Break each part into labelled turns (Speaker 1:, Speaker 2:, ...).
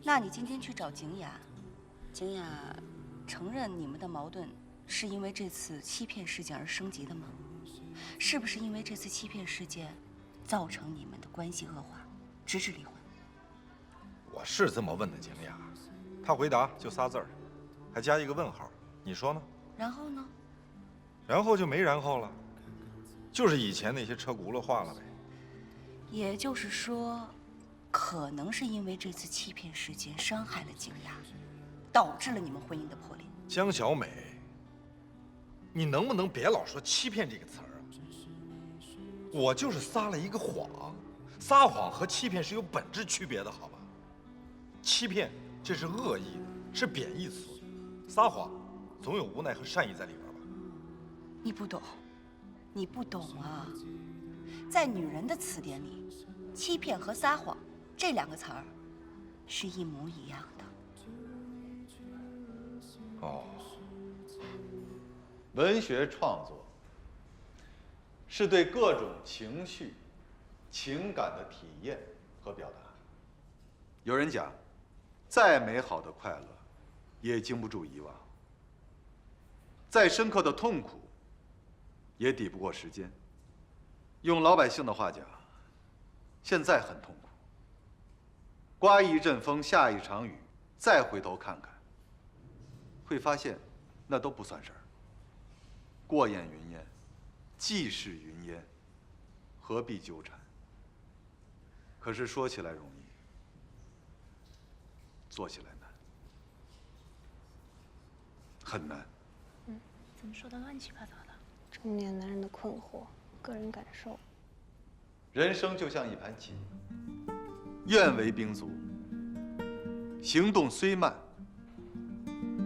Speaker 1: 那你今天去找景雅，景雅承认你们的矛盾是因为这次欺骗事件而升级的吗？是不是因为这次欺骗事件造成你们的关系恶化，直至离婚？
Speaker 2: 我是这么问的景雅，她回答就仨字儿，还加一个问号。你说呢？
Speaker 1: 然后呢？
Speaker 2: 然后就没然后了，就是以前那些车轱辘话了呗。
Speaker 1: 也就是说，可能是因为这次欺骗事件伤害了景雅，导致了你们婚姻的破裂。
Speaker 2: 江小美，你能不能别老说欺骗这个词儿啊？我就是撒了一个谎，撒谎和欺骗是有本质区别的，好吧？欺骗这是恶意的，是贬义词；撒谎总有无奈和善意在里边吧？
Speaker 1: 你不懂，你不懂啊！在女人的词典里，欺骗和撒谎这两个词儿是一模一样的。
Speaker 2: 哦，
Speaker 3: 文学创作是对各种情绪、情感的体验和表达。有人讲，再美好的快乐，也经不住遗忘；再深刻的痛苦，也抵不过时间。用老百姓的话讲，现在很痛苦，刮一阵风，下一场雨，再回头看看，会发现那都不算事儿。过眼云烟，既是云烟，何必纠缠？可是说起来容易，做起来难，很难。
Speaker 4: 怎么说的乱七八糟的？中年男人的困惑，个人感受。
Speaker 3: 人生就像一盘棋，愿为兵卒，行动虽慢，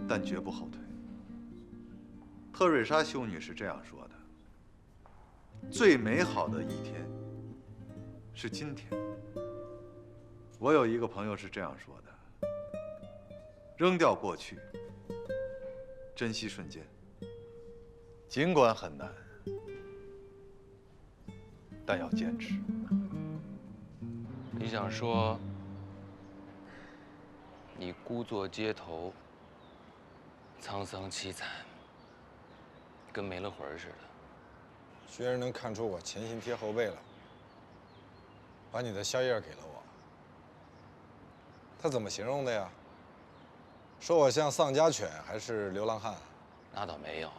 Speaker 3: 但绝不后退。特瑞莎修女是这样说的：最美好的一天是今天。我有一个朋友是这样说的：扔掉过去，珍惜瞬间。尽管很难，但要坚持。
Speaker 5: 你想说，你孤坐街头，沧桑凄惨，跟没了魂儿似的。
Speaker 2: 学人能看出我前心贴后背了，把你的宵夜给了我。他怎么形容的呀？说我像丧家犬还是流浪汉？
Speaker 5: 那倒没有，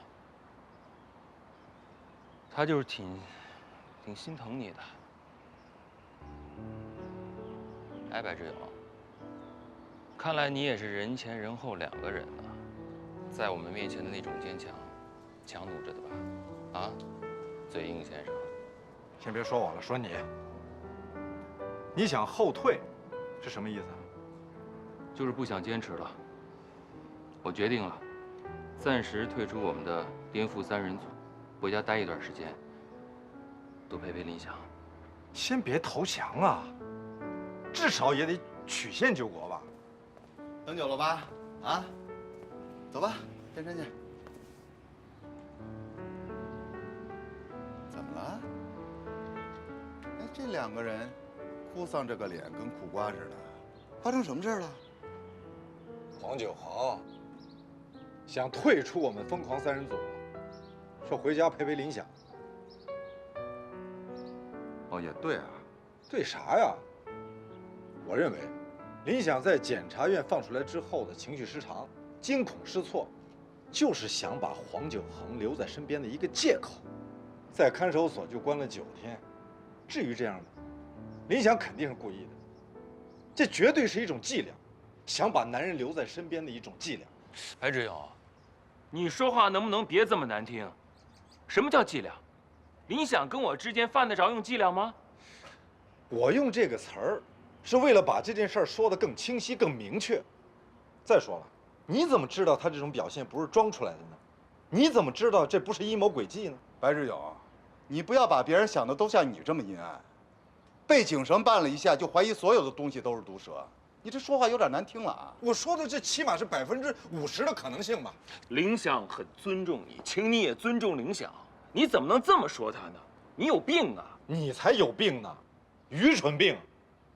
Speaker 5: 他就是挺心疼你的。哎，白志勇，看来你也是人前人后两个人呢，在我们面前的那种坚强，强弩着的吧？啊，嘴硬先生。
Speaker 2: 先别说我了，说你。你想后退，是什么意思啊？
Speaker 5: 就是不想坚持了。我决定了，暂时退出我们的颠覆三人组，回家待一段时间，多陪陪林想。
Speaker 2: 先别投降啊，至少也得曲线救国吧。
Speaker 3: 等久了吧？啊，走吧，健身去。怎么了？哎，这两个人哭丧着个脸，跟苦瓜似的，发生什么事了？
Speaker 2: 黄九恒想退出我们疯狂三人组，说回家陪陪林想。
Speaker 3: 哦，也对啊。
Speaker 2: 对啥呀？我认为，林想在检察院放出来之后的情绪失常、惊恐失措，就是想把黄九恒留在身边的一个借口。在看守所就关了9天，至于这样吗？林想肯定是故意的，这绝对是一种伎俩，想把男人留在身边的一种伎俩。
Speaker 5: 白志勇，你说话能不能别这么难听？什么叫伎俩？林想跟我之间犯得着用伎俩吗？
Speaker 2: 我用这个词儿，是为了把这件事儿说得更清晰、更明确。再说了，你怎么知道他这种表现不是装出来的呢？你怎么知道这不是阴谋诡计呢？
Speaker 3: 白志勇，你不要把别人想的都像你这么阴暗。被警神办了一下，就怀疑所有的东西都是毒蛇，你这说话有点难听了啊！
Speaker 2: 我说的这起码是50%的可能性吧。
Speaker 5: 林想很尊重你，请你也尊重林想。你怎么能这么说他呢？你有病啊！
Speaker 2: 你才有病呢，愚蠢病！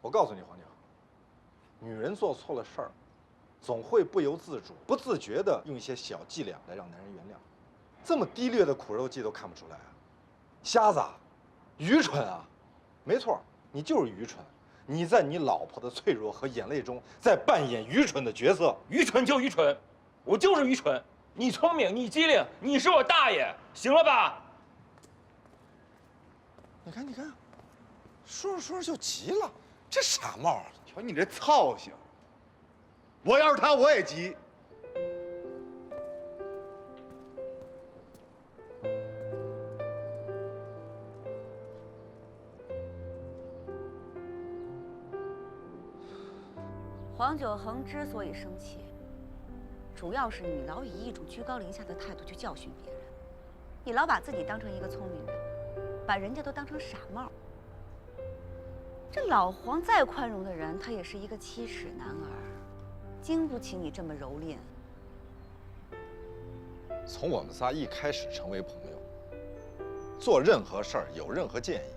Speaker 2: 我告诉你，黄九，女人做错了事儿，总会不由自主、不自觉地用一些小伎俩来让男人原谅。这么低劣的苦肉计都看不出来啊！瞎子，愚蠢啊！没错，你就是愚蠢。你在你老婆的脆弱和眼泪中，在扮演愚蠢的角色。
Speaker 6: 愚蠢就愚蠢，我就是愚蠢。你聪明，你机灵，你是我大爷，行了吧？
Speaker 2: 你看，说着说着就急了，这傻帽啊！
Speaker 3: 瞧你这操性！我要是他，我也急。
Speaker 1: 黄九恒之所以生气，主要是你老以一种居高临下的态度去教训别人，你老把自己当成一个聪明人，把人家都当成傻帽。这老黄再宽容的人，他也是一个7尺男儿，经不起你这么蹂躏。
Speaker 2: 从我们仨一开始成为朋友，做任何事儿有任何建议，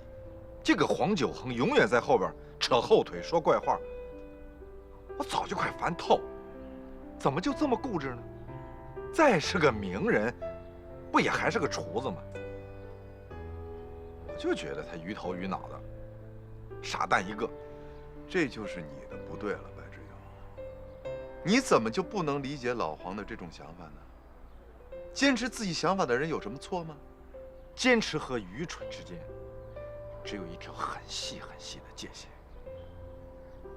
Speaker 2: 这个黄九恒永远在后边扯后腿说怪话，我早就快烦透，怎么就这么固执呢？再是个名人，不也还是个厨子吗？我就觉得他鱼头鱼脑的，傻蛋一个。
Speaker 3: 这就是你的不对了，白志友。你怎么就不能理解老黄的这种想法呢？坚持自己想法的人有什么错吗？
Speaker 2: 坚持和愚蠢之间，只有一条很细很细的界限，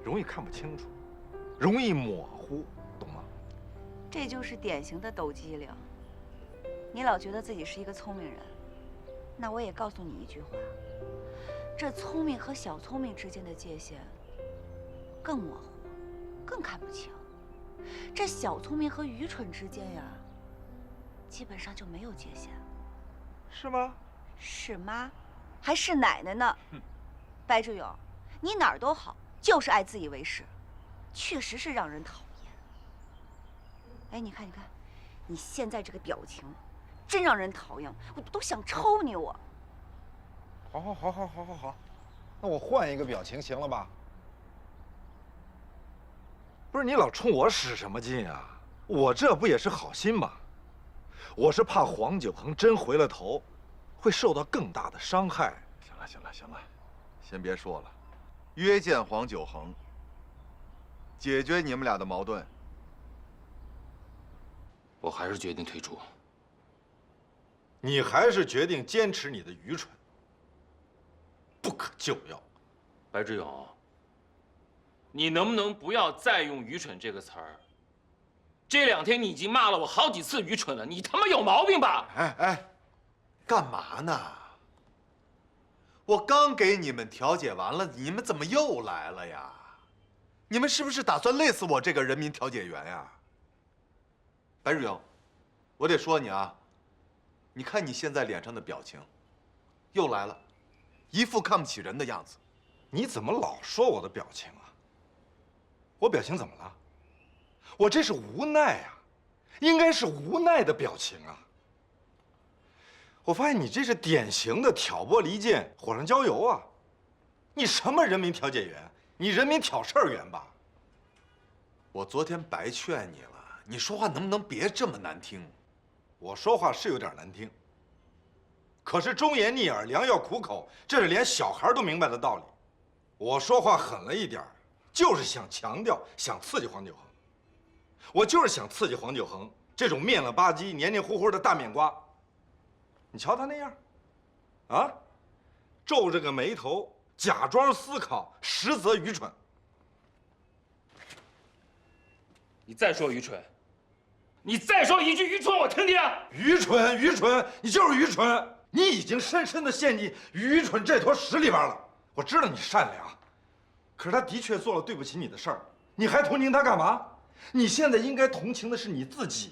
Speaker 2: 容易看不清楚，容易模糊，懂吗？
Speaker 1: 这就是典型的抖机灵。你老觉得自己是一个聪明人，那我也告诉你一句话：这聪明和小聪明之间的界限更模糊，更看不清。这小聪明和愚蠢之间呀，基本上就没有界限。
Speaker 2: 是吗？
Speaker 1: 是妈，还是奶奶呢？白志勇，你哪儿都好，就是爱自以为是，确实是让人讨厌。哎，你看，你现在这个表情，真让人讨厌，我都想抽你我。
Speaker 2: 好，那我换一个表情行了吧？不是你老冲我使什么劲啊？我这不也是好心吗？我是怕黄九恒真回了头，会受到更大的伤害。
Speaker 3: 行了，先别说了，约见黄九恒，解决你们俩的矛盾。
Speaker 5: 我还是决定退出。
Speaker 2: 你还是决定坚持你的愚蠢，不可救药。
Speaker 5: 白志勇，你能不能不要再用“愚蠢”这个词儿？这2天你已经骂了我好几次愚蠢了，你他妈有毛病吧？
Speaker 3: 哎，干嘛呢？我刚给你们调解完了，你们怎么又来了呀？你们是不是打算累死我这个人民调解员呀？白志勇，我得说你啊，你看你现在脸上的表情，又来了，一副看不起人的样子。
Speaker 2: 你怎么老说我的表情啊？我表情怎么了？我这是无奈啊，应该是无奈的表情啊。我发现你这是典型的挑拨离间、火上浇油啊！你什么人民调解员？你人民挑事儿员吧？
Speaker 3: 我昨天白劝你了，你说话能不能别这么难听？
Speaker 2: 我说话是有点难听，可是忠言逆耳，良药苦口，这是连小孩都明白的道理。我说话狠了一点，就是想强调、想刺激黄九恒。我就是想刺激黄九恒这种面了吧唧、黏黏糊糊的大面瓜。你瞧他那样，啊，皱着个眉头，假装思考，实则愚蠢。
Speaker 6: 你再说愚蠢，你再说一句愚蠢，我听听。
Speaker 2: 愚蠢，你就是愚蠢！你已经深深地陷进愚蠢这坨屎里边了。我知道你善良，可是他的确做了对不起你的事儿，你还同情他干嘛？你现在应该同情的是你自己。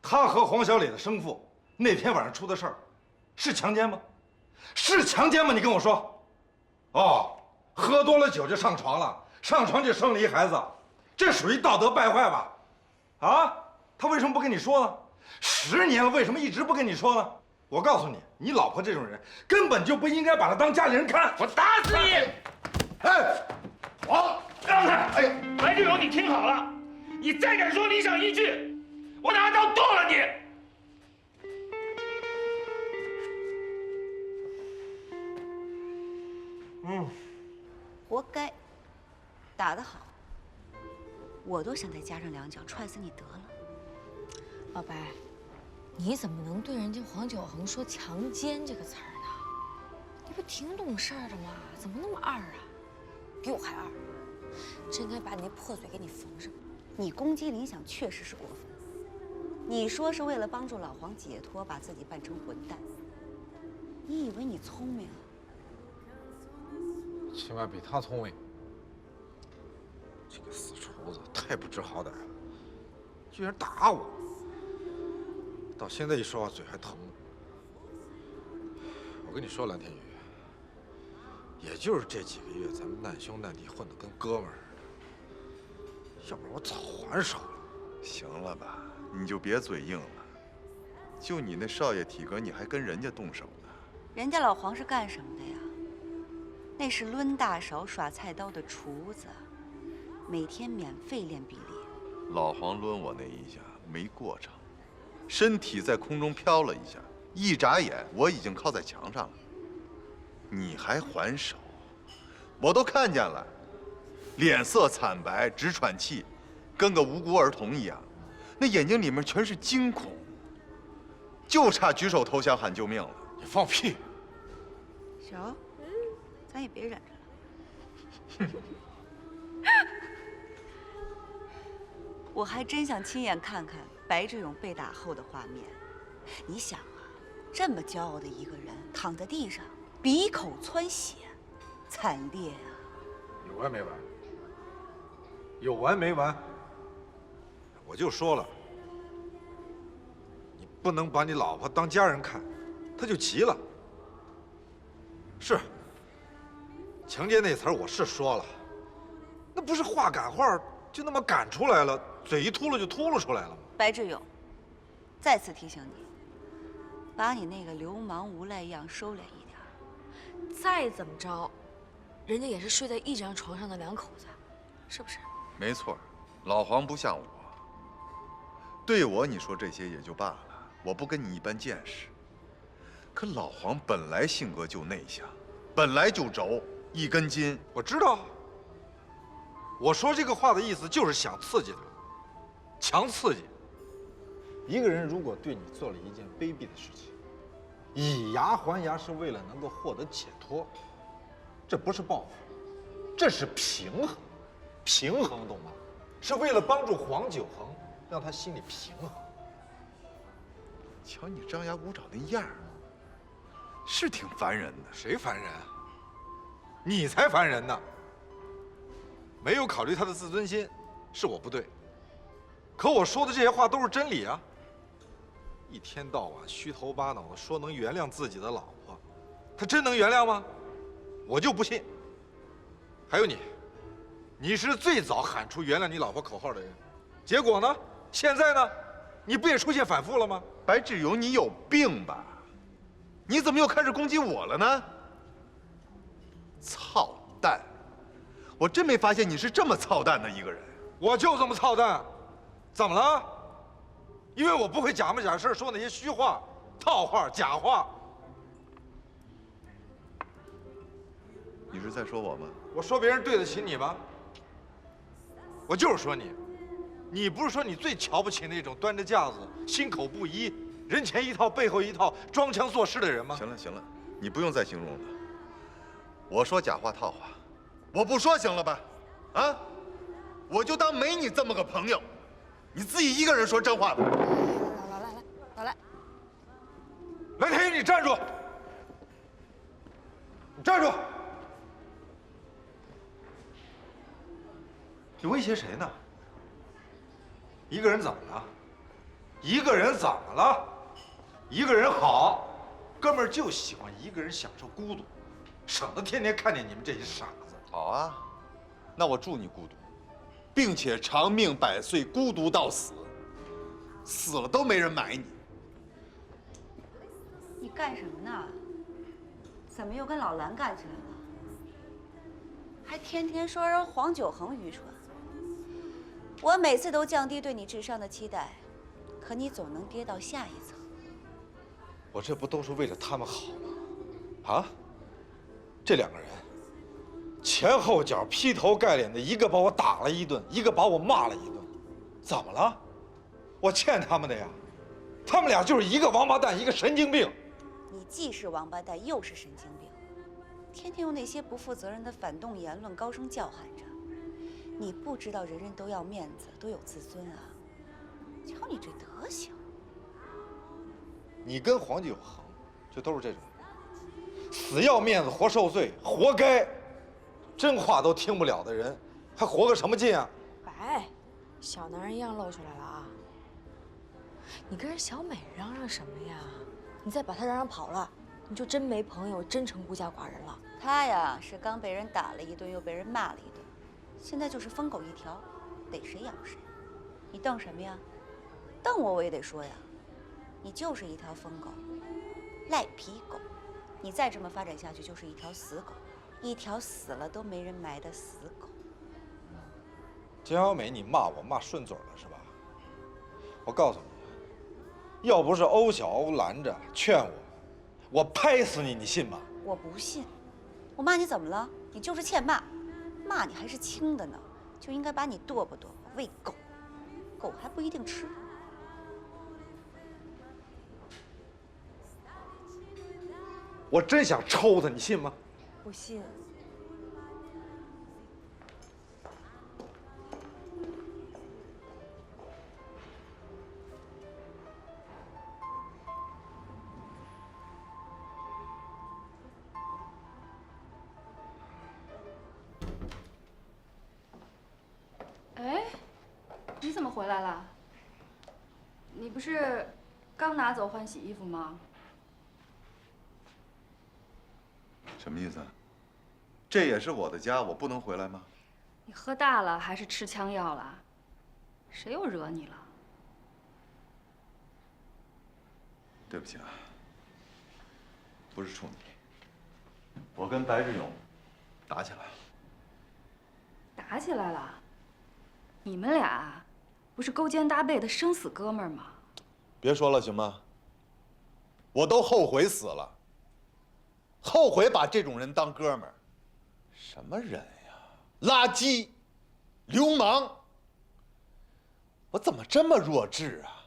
Speaker 2: 他和黄小磊的生父那天晚上出的事儿，是强奸吗？是强奸吗？你跟我说。哦，喝多了酒就上床了，上床就生了一孩子，这属于道德败坏吧？啊，他为什么不跟你说呢？10年了，为什么一直不跟你说呢？我告诉你，你老婆这种人根本就不应该把她当家里人看。
Speaker 6: 我打死你！
Speaker 2: 哎，
Speaker 3: 我
Speaker 6: 让开！
Speaker 3: 哎呀，
Speaker 6: 白志勇，你听好了，你再敢说理想一句，我拿刀剁了你！
Speaker 1: 活该，打得好，我都想再加上2脚踹死你得了。
Speaker 7: 老白，你怎么能对人家黄九恒说强奸这个词儿呢？你不挺懂事儿的吗？怎么那么二啊？比我还二，真该把你那破嘴给你缝上。
Speaker 1: 你攻击林想确实是过分，你说是为了帮助老黄解脱，把自己扮成混蛋。你以为你聪明啊？
Speaker 2: 起码比他聪明。这个死厨子太不知好歹了，居然打我！到现在一说话嘴还疼。我跟你说，蓝天宇，也就是这几个月咱们难兄难弟混得跟哥们儿似的，要不然我早还手了。
Speaker 3: 行了吧，你就别嘴硬了。就你那少爷体格，你还跟人家动手呢？
Speaker 1: 人家老黄是干什么的呀？那是抡大勺、耍菜刀的厨子，每天免费练臂力。
Speaker 3: 老黄抡我那一下没过程，身体在空中飘了一下，一眨眼我已经靠在墙上了。你还还手？我都看见了，脸色惨白，直喘气，跟个无辜儿童一样，那眼睛里面全是惊恐，就差举手投降喊救命了。
Speaker 2: 你放屁！
Speaker 1: 行，咱也别忍着了。我还真想亲眼看看白志勇被打后的画面。你想啊，这么骄傲的一个人躺在地上，鼻口窜血，惨烈啊！
Speaker 2: 有完没完？有完没完？我就说了，你不能把你老婆当家人看，她就急了。是，强奸那词儿我是说了，那不是话赶话就那么赶出来了，嘴一秃噜就秃噜出来了吗？
Speaker 1: 白志勇，再次提醒你，把你那个流氓无赖样收敛一点。
Speaker 7: 再怎么着，人家也是睡在一张床上的2口子，是不是？
Speaker 3: 没错，老黄不像我。对我你说这些也就罢了，我不跟你一般见识。可老黄本来性格就内向，本来就轴，一根筋。
Speaker 2: 我知道，我说这个话的意思就是想刺激他，强刺激。一个人如果对你做了一件卑鄙的事情，以牙还牙是为了能够获得解脱，这不是报复，这是平衡，平衡懂吗？是为了帮助黄九恒，让他心里平衡。
Speaker 3: 瞧你张牙舞爪那样儿，是挺烦人的。
Speaker 2: 谁烦人？你才烦人呢！没有考虑他的自尊心，是我不对。可我说的这些话都是真理啊！一天到晚虚头巴脑的说能原谅自己的老婆，他真能原谅吗？我就不信。还有你，你是最早喊出原谅你老婆口号的人，结果呢？现在呢？你不也出现反复了吗？
Speaker 3: 白志勇，你有病吧？你怎么又开始攻击我了呢？操蛋！我真没发现你是这么操蛋的一个人。
Speaker 2: 我就这么操蛋，怎么了？因为我不会假模假式说那些虚话、套话、假话。
Speaker 3: 你是在说我吗？
Speaker 2: 我说别人对得起你吗？我就是说你，你不是说你最瞧不起那种端着架子、心口不一、人前一套背后一套、装腔作势的人吗？
Speaker 3: 行了行了，你不用再形容了。我说假话套话，我不说行了吧？啊，我就当没你这么个朋友，你自己一个人说真话吧。
Speaker 7: 来，
Speaker 2: 蓝天宇，你站住！你站住！你威胁谁呢？一个人怎么了？一个人怎么了？一个人好，哥们儿就喜欢一个人享受孤独，省得天天看见你们这些傻子。
Speaker 3: 好啊，那我祝你孤独，并且长命百岁，孤独到死，死了都没人埋你。
Speaker 1: 你干什么呢？怎么又跟老蓝干起来了？还天天说人黄九恒愚蠢。我每次都降低对你智商的期待，可你总能跌到下一层。
Speaker 2: 我这不都是为了他们好吗？啊，这两个人前后脚劈头盖脸的，一个把我打了一顿，一个把我骂了一顿，怎么了？我欠他们的呀。他们俩就是一个王八蛋，一个神经病。
Speaker 1: 你既是王八蛋，又是神经病，天天用那些不负责任的反动言论高声叫喊着。你不知道人人都要面子，都有自尊啊！瞧你这德行。
Speaker 2: 你跟黄九恒就都是这种人，死要面子活受罪，活该。真话都听不了的人，还活个什么劲啊？
Speaker 7: 白，小男人样露出来了啊！你跟人小美嚷嚷什么呀？你再把她嚷嚷跑了，你就真没朋友，真成孤家寡人了。
Speaker 1: 他呀是刚被人打了一顿，又被人骂了一顿，现在就是疯狗一条，逮谁咬谁。你瞪什么呀？瞪我也得说呀，你就是一条疯狗，赖皮狗。你再这么发展下去，就是一条死狗，一条死了都没人埋的死狗。
Speaker 2: 江小美，你骂我骂顺嘴了是吧？我告诉你，要不是欧小欧拦着劝我，我拍死你，你信吗？
Speaker 1: 我不信，我骂你怎么了？你就是欠骂，骂你还是轻的呢，就应该把你剁吧剁吧喂狗，狗还不一定吃。
Speaker 2: 我真想抽他，你信吗？
Speaker 7: 不信。
Speaker 8: 哎，你怎么回来了？你不是刚拿走换洗衣服吗？
Speaker 3: 什么意思啊？这也是我的家，我不能回来吗？
Speaker 8: 你喝大了还是吃枪药了？谁又惹你了？
Speaker 3: 对不起啊，不是冲你，我跟白志勇打起来了。
Speaker 8: 打起来了？你们俩不是勾肩搭背的生死哥们儿吗？
Speaker 3: 别说了行吗？我都后悔死了，后悔把这种人当哥们儿。什么人呀？垃圾，流氓！我怎么这么弱智啊？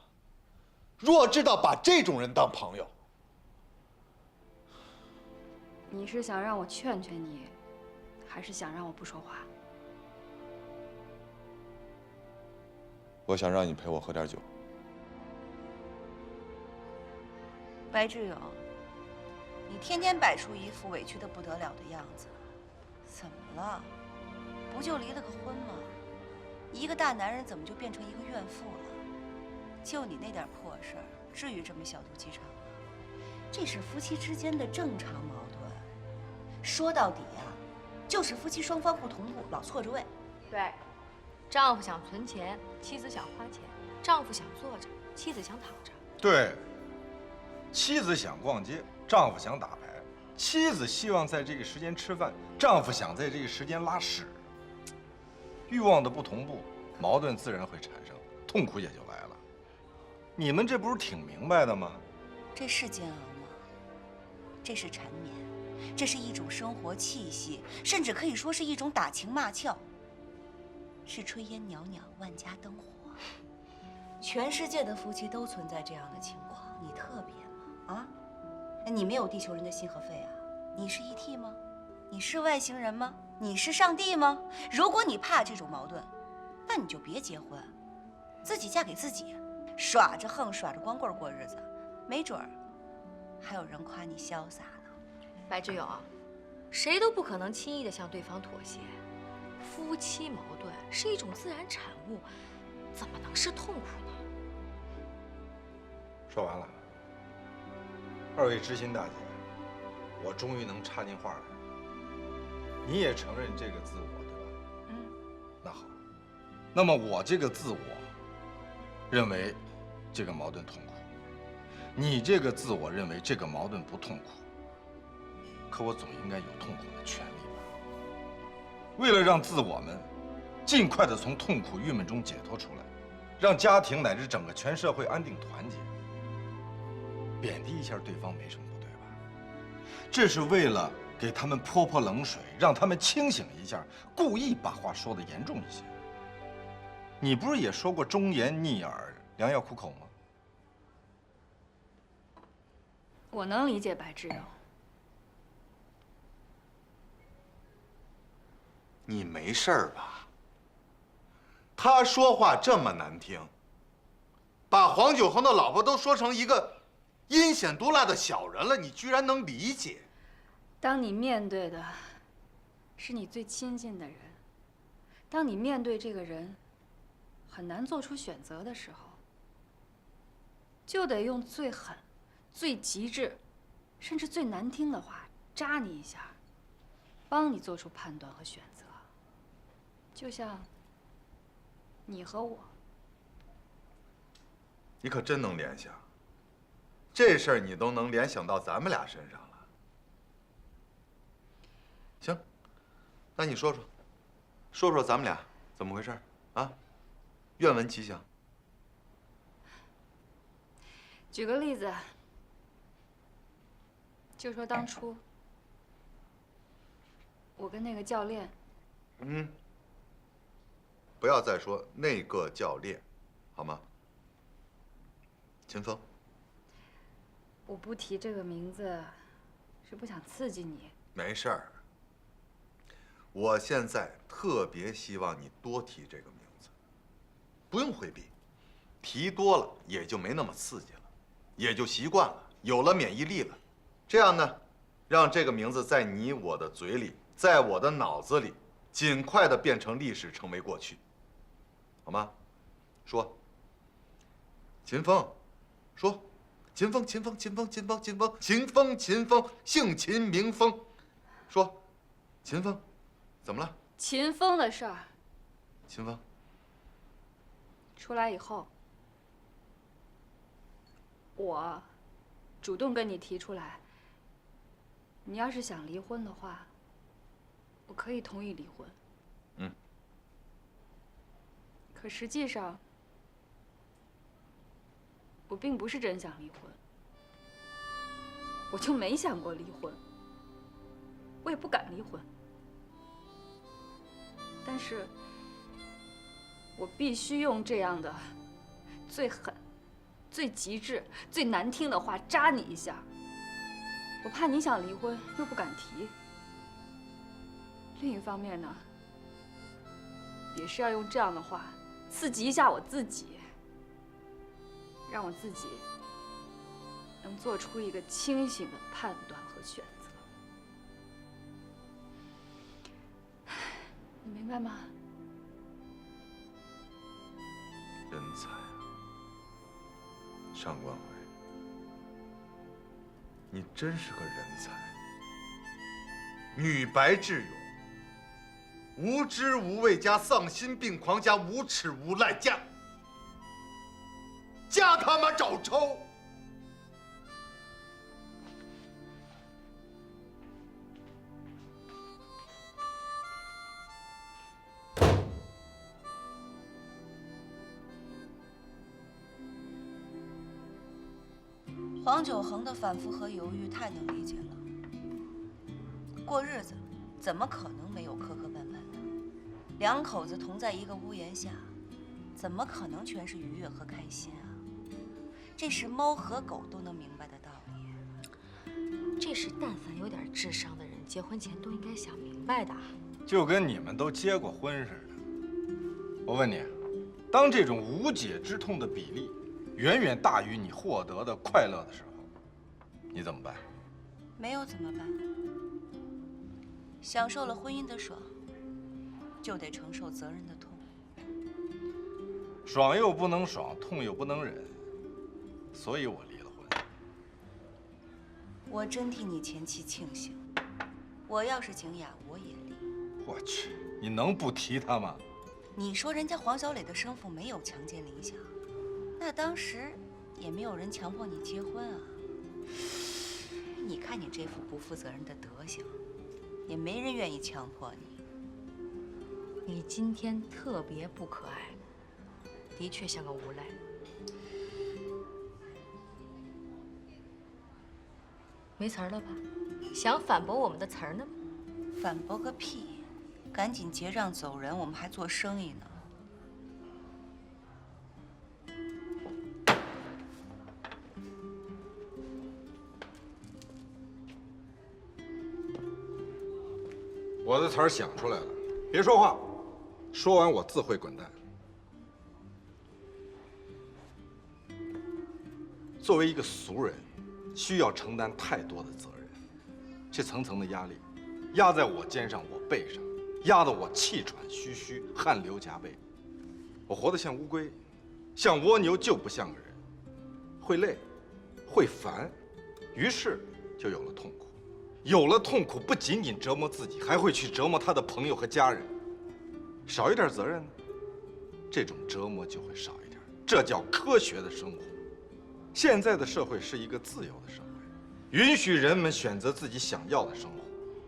Speaker 3: 弱智到把这种人当朋友。
Speaker 8: 你是想让我劝劝你，还是想让我不说话？
Speaker 3: 我想让你陪我喝点酒。
Speaker 1: 白志勇，你天天摆出一副委屈的不得了的样子，怎么了？不就离了个婚吗？一个大男人怎么就变成一个怨妇了？就你那点破事儿，至于这么小肚鸡肠吗？这是夫妻之间的正常矛盾。说到底呀，就是夫妻双方不同步，老错着位。
Speaker 7: 对，丈夫想存钱，妻子想花钱；丈夫想坐着，妻子想躺着。
Speaker 2: 对，妻子想逛街，丈夫想打牌；妻子希望在这个时间吃饭，丈夫想在这个时间拉屎。欲望的不同步，矛盾自然会产生，痛苦也就来了。你们这不是挺明白的吗？
Speaker 1: 这是煎熬吗？这是缠绵，这是一种生活气息，甚至可以说是一种打情骂俏，是炊烟袅袅，万家灯火。全世界的夫妻都存在这样的情况，你特别吗？啊？你没有地球人的心和肺啊？你是 ET 吗？你是外星人吗？你是上帝吗？如果你怕这种矛盾，那你就别结婚，自己嫁给自己，耍着横，耍着光棍过日子，没准儿还有人夸你潇洒呢。
Speaker 7: 白志勇，谁都不可能轻易的向对方妥协。夫妻矛盾是一种自然产物，怎么能是痛苦呢？
Speaker 2: 说完了，二位知心大姐，我终于能插进话来。你也承认这个自我，对吧？
Speaker 1: 嗯。
Speaker 2: 那好，那么我这个自我认为这个矛盾痛苦，你这个自我认为这个矛盾不痛苦，可我总应该有痛苦的权利吧？为了让自我们尽快的从痛苦郁闷中解脱出来，让家庭乃至整个全社会安定团结，贬低一下对方没什么不对吧？这是为了给他们泼冷水，让他们清醒一下，故意把话说得严重一些。你不是也说过忠言逆耳，良药苦口吗？
Speaker 8: 我能理解白志友。
Speaker 3: 你没事儿吧？他说话这么难听，把黄九恒的老婆都说成一个阴险毒辣的小人了，你居然能理解？
Speaker 8: 当你面对的是你最亲近的人，当你面对这个人很难做出选择的时候，就得用最狠、最极致，甚至最难听的话扎你一下，帮你做出判断和选择。就像你和我，
Speaker 3: 你可真能联想，这事儿你都能联想到咱们俩身上了。行，那你说说咱们俩怎么回事啊？愿闻其详。
Speaker 8: 举个例子，就说当初我跟那个教练，
Speaker 3: 不要再说那个教练，好吗？秦风，
Speaker 8: 我不提这个名字，是不想刺激你。
Speaker 3: 没事儿。我现在特别希望你多提这个名字，不用回避，提多了也就没那么刺激了，也就习惯了，有了免疫力了。这样呢，让这个名字在你我的嘴里，在我的脑子里，尽快的变成历史，成为过去，好吗？说，秦风，说，秦风，秦风，秦风，秦风，秦风，秦风，秦风，姓秦名风，说，秦风，怎么了？
Speaker 8: 秦风的事儿，
Speaker 3: 秦风，
Speaker 8: 出来以后，我主动跟你提出来，你要是想离婚的话，我可以同意离婚。可实际上，我并不是真想离婚，我就没想过离婚，我也不敢离婚。但是，我必须用这样的最狠、最极致、最难听的话扎你一下。我怕你想离婚又不敢提。另一方面呢，也是要用这样的话刺激一下我自己，让我自己能做出一个清醒的判断和选择。你明白吗？
Speaker 3: 人才啊，上官晖，你真是个人才。女白智勇，无知无畏加丧心病狂加无耻无赖加他妈找抽。
Speaker 1: 黄九恒的反复和犹豫太能理解了。过日子怎么可能没有磕磕绊绊的？两口子同在一个屋檐下，怎么可能全是愉悦和开心啊？这是猫和狗都能明白的道理。
Speaker 7: 这是但凡有点智商的人，结婚前都应该想明白的。
Speaker 2: 就跟你们都结过婚似的。我问你，当这种无解之痛的比例远远大于你获得的快乐的时候，你怎么办？
Speaker 1: 没有怎么办？享受了婚姻的爽，就得承受责任的痛。
Speaker 2: 爽又不能爽，痛又不能忍，所以我离了婚。
Speaker 1: 我真替你前妻庆幸。我要是景雅，我也离。
Speaker 2: 我去，你能不提他吗？
Speaker 1: 你说人家黄小磊的生父没有强奸林想，那当时也没有人强迫你结婚啊。你看你这副不负责任的德行，也没人愿意强迫你。
Speaker 7: 你今天特别不可爱，的确像个无赖。没词儿了吧？想反驳我们的词儿呢吗？
Speaker 1: 反驳个屁！赶紧结账走人，我们还做生意呢。
Speaker 2: 我的词儿想出来了，别说话，说完我自会滚蛋。作为一个俗人，需要承担太多的责任，这层层的压力，压在我肩上，我背上，压得我气喘吁吁，汗流浃背。我活得像乌龟，像蜗牛，就不像个人，会累，会烦，于是就有了痛苦。有了痛苦，不仅仅折磨自己，还会去折磨他的朋友和家人。少一点责任呢，这种折磨就会少一点。这叫科学的生活。现在的社会是一个自由的社会，允许人们选择自己想要的生活。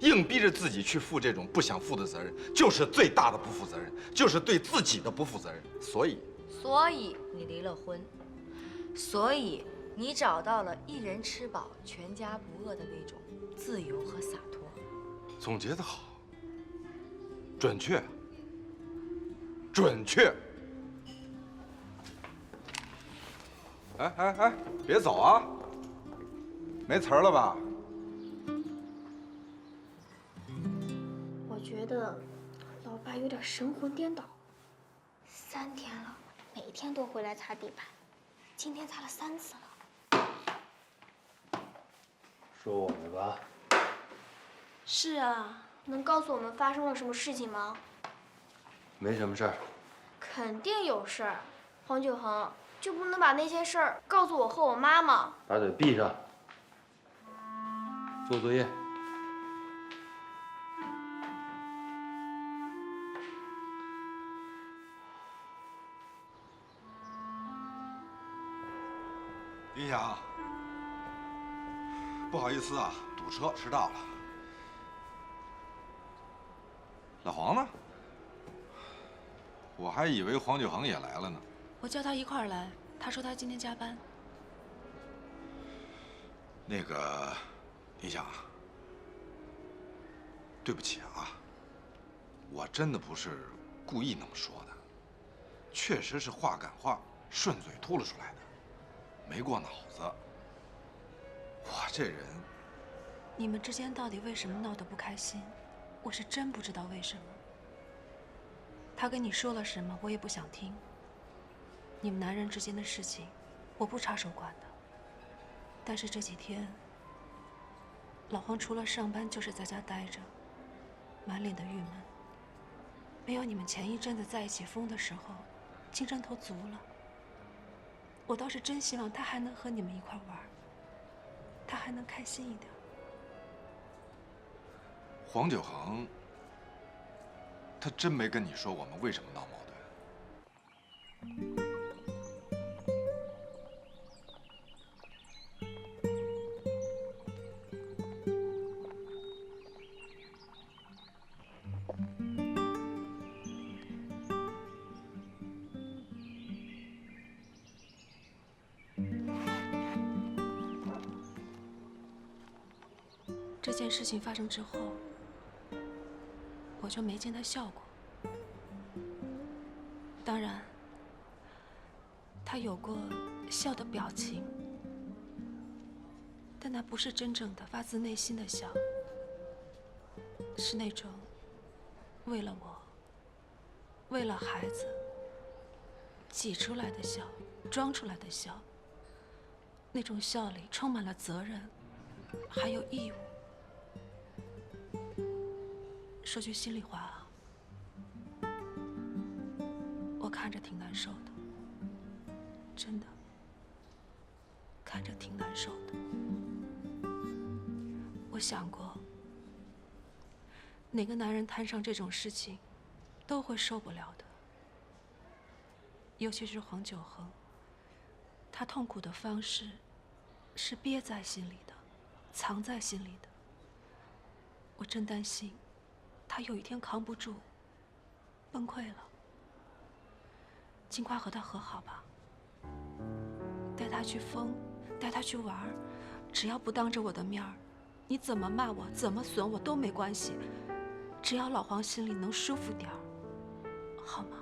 Speaker 2: 硬逼着自己去负这种不想负的责任，就是最大的不负责任，就是对自己的不负责任。所以
Speaker 7: 你离了婚，所以你找到了一人吃饱全家不饿的那种自由和洒脱。
Speaker 2: 总结得好，准确，准确。哎，别走啊！没词儿了吧？
Speaker 4: 我觉得老爸有点神魂颠倒。3天了，每天都回来擦地板，今天擦了3次了。
Speaker 6: 说我们吧。
Speaker 4: 是啊，能告诉我们发生了什么事情吗？
Speaker 6: 没什么事儿。
Speaker 4: 肯定有事儿，黄九恒就不能把那些事儿告诉我和我妈吗？
Speaker 6: 把嘴闭上，做作业。
Speaker 2: 林想，不好意思啊，堵车迟到了。老黄呢？我还以为黄九恒也来了呢。
Speaker 9: 我叫他一块儿来，他说他今天加班。
Speaker 2: 那个，林想，对不起啊，我真的不是故意那么说的，确实是话赶话，顺嘴吐了出来的，没过脑子。我这人，
Speaker 9: 你们之间到底为什么闹得不开心？我是真不知道为什么。他跟你说了什么，我也不想听。你们男人之间的事情，我不插手管的。但是这几天，老黄除了上班就是在家待着，满脸的郁闷。没有你们前一阵子在一起疯的时候，精神头足了。我倒是真希望他还能和你们一块玩，他还能开心一点。
Speaker 2: 黄九恒，他真没跟你说我们为什么闹矛盾？
Speaker 9: 这件事情发生之后，我就没见他笑过。当然，他有过笑的表情，但那不是真正的发自内心的笑，是那种为了我、为了孩子挤出来的笑，装出来的笑。那种笑里充满了责任，还有义务。说句心里话啊，我看着挺难受的，真的，看着挺难受的。我想过，哪个男人摊上这种事情，都会受不了的。尤其是黄九恒，他痛苦的方式，是憋在心里的，藏在心里的。我真担心。他有一天扛不住，崩溃了。尽快和他和好吧，带他去疯，带他去玩儿，只要不当着我的面儿，你怎么骂我，怎么损我都没关系，只要老黄心里能舒服点儿，好吗？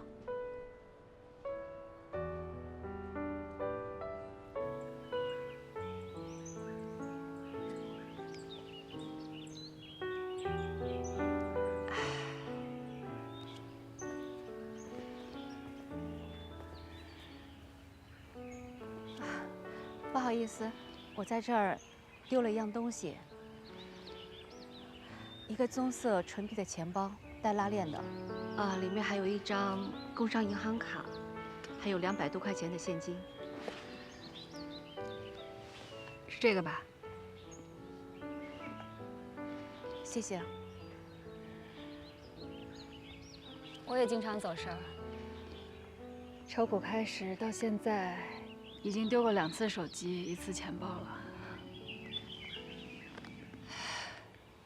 Speaker 10: 不好意思，我在这儿丢了一样东西，一个棕色纯皮的钱包，带拉链的，里面还有一张工商银行卡，还有200多块钱的现金，是这个吧？谢谢。我也经常走神儿，筹股开始到现在。已经丢过2次手机，1次钱包了。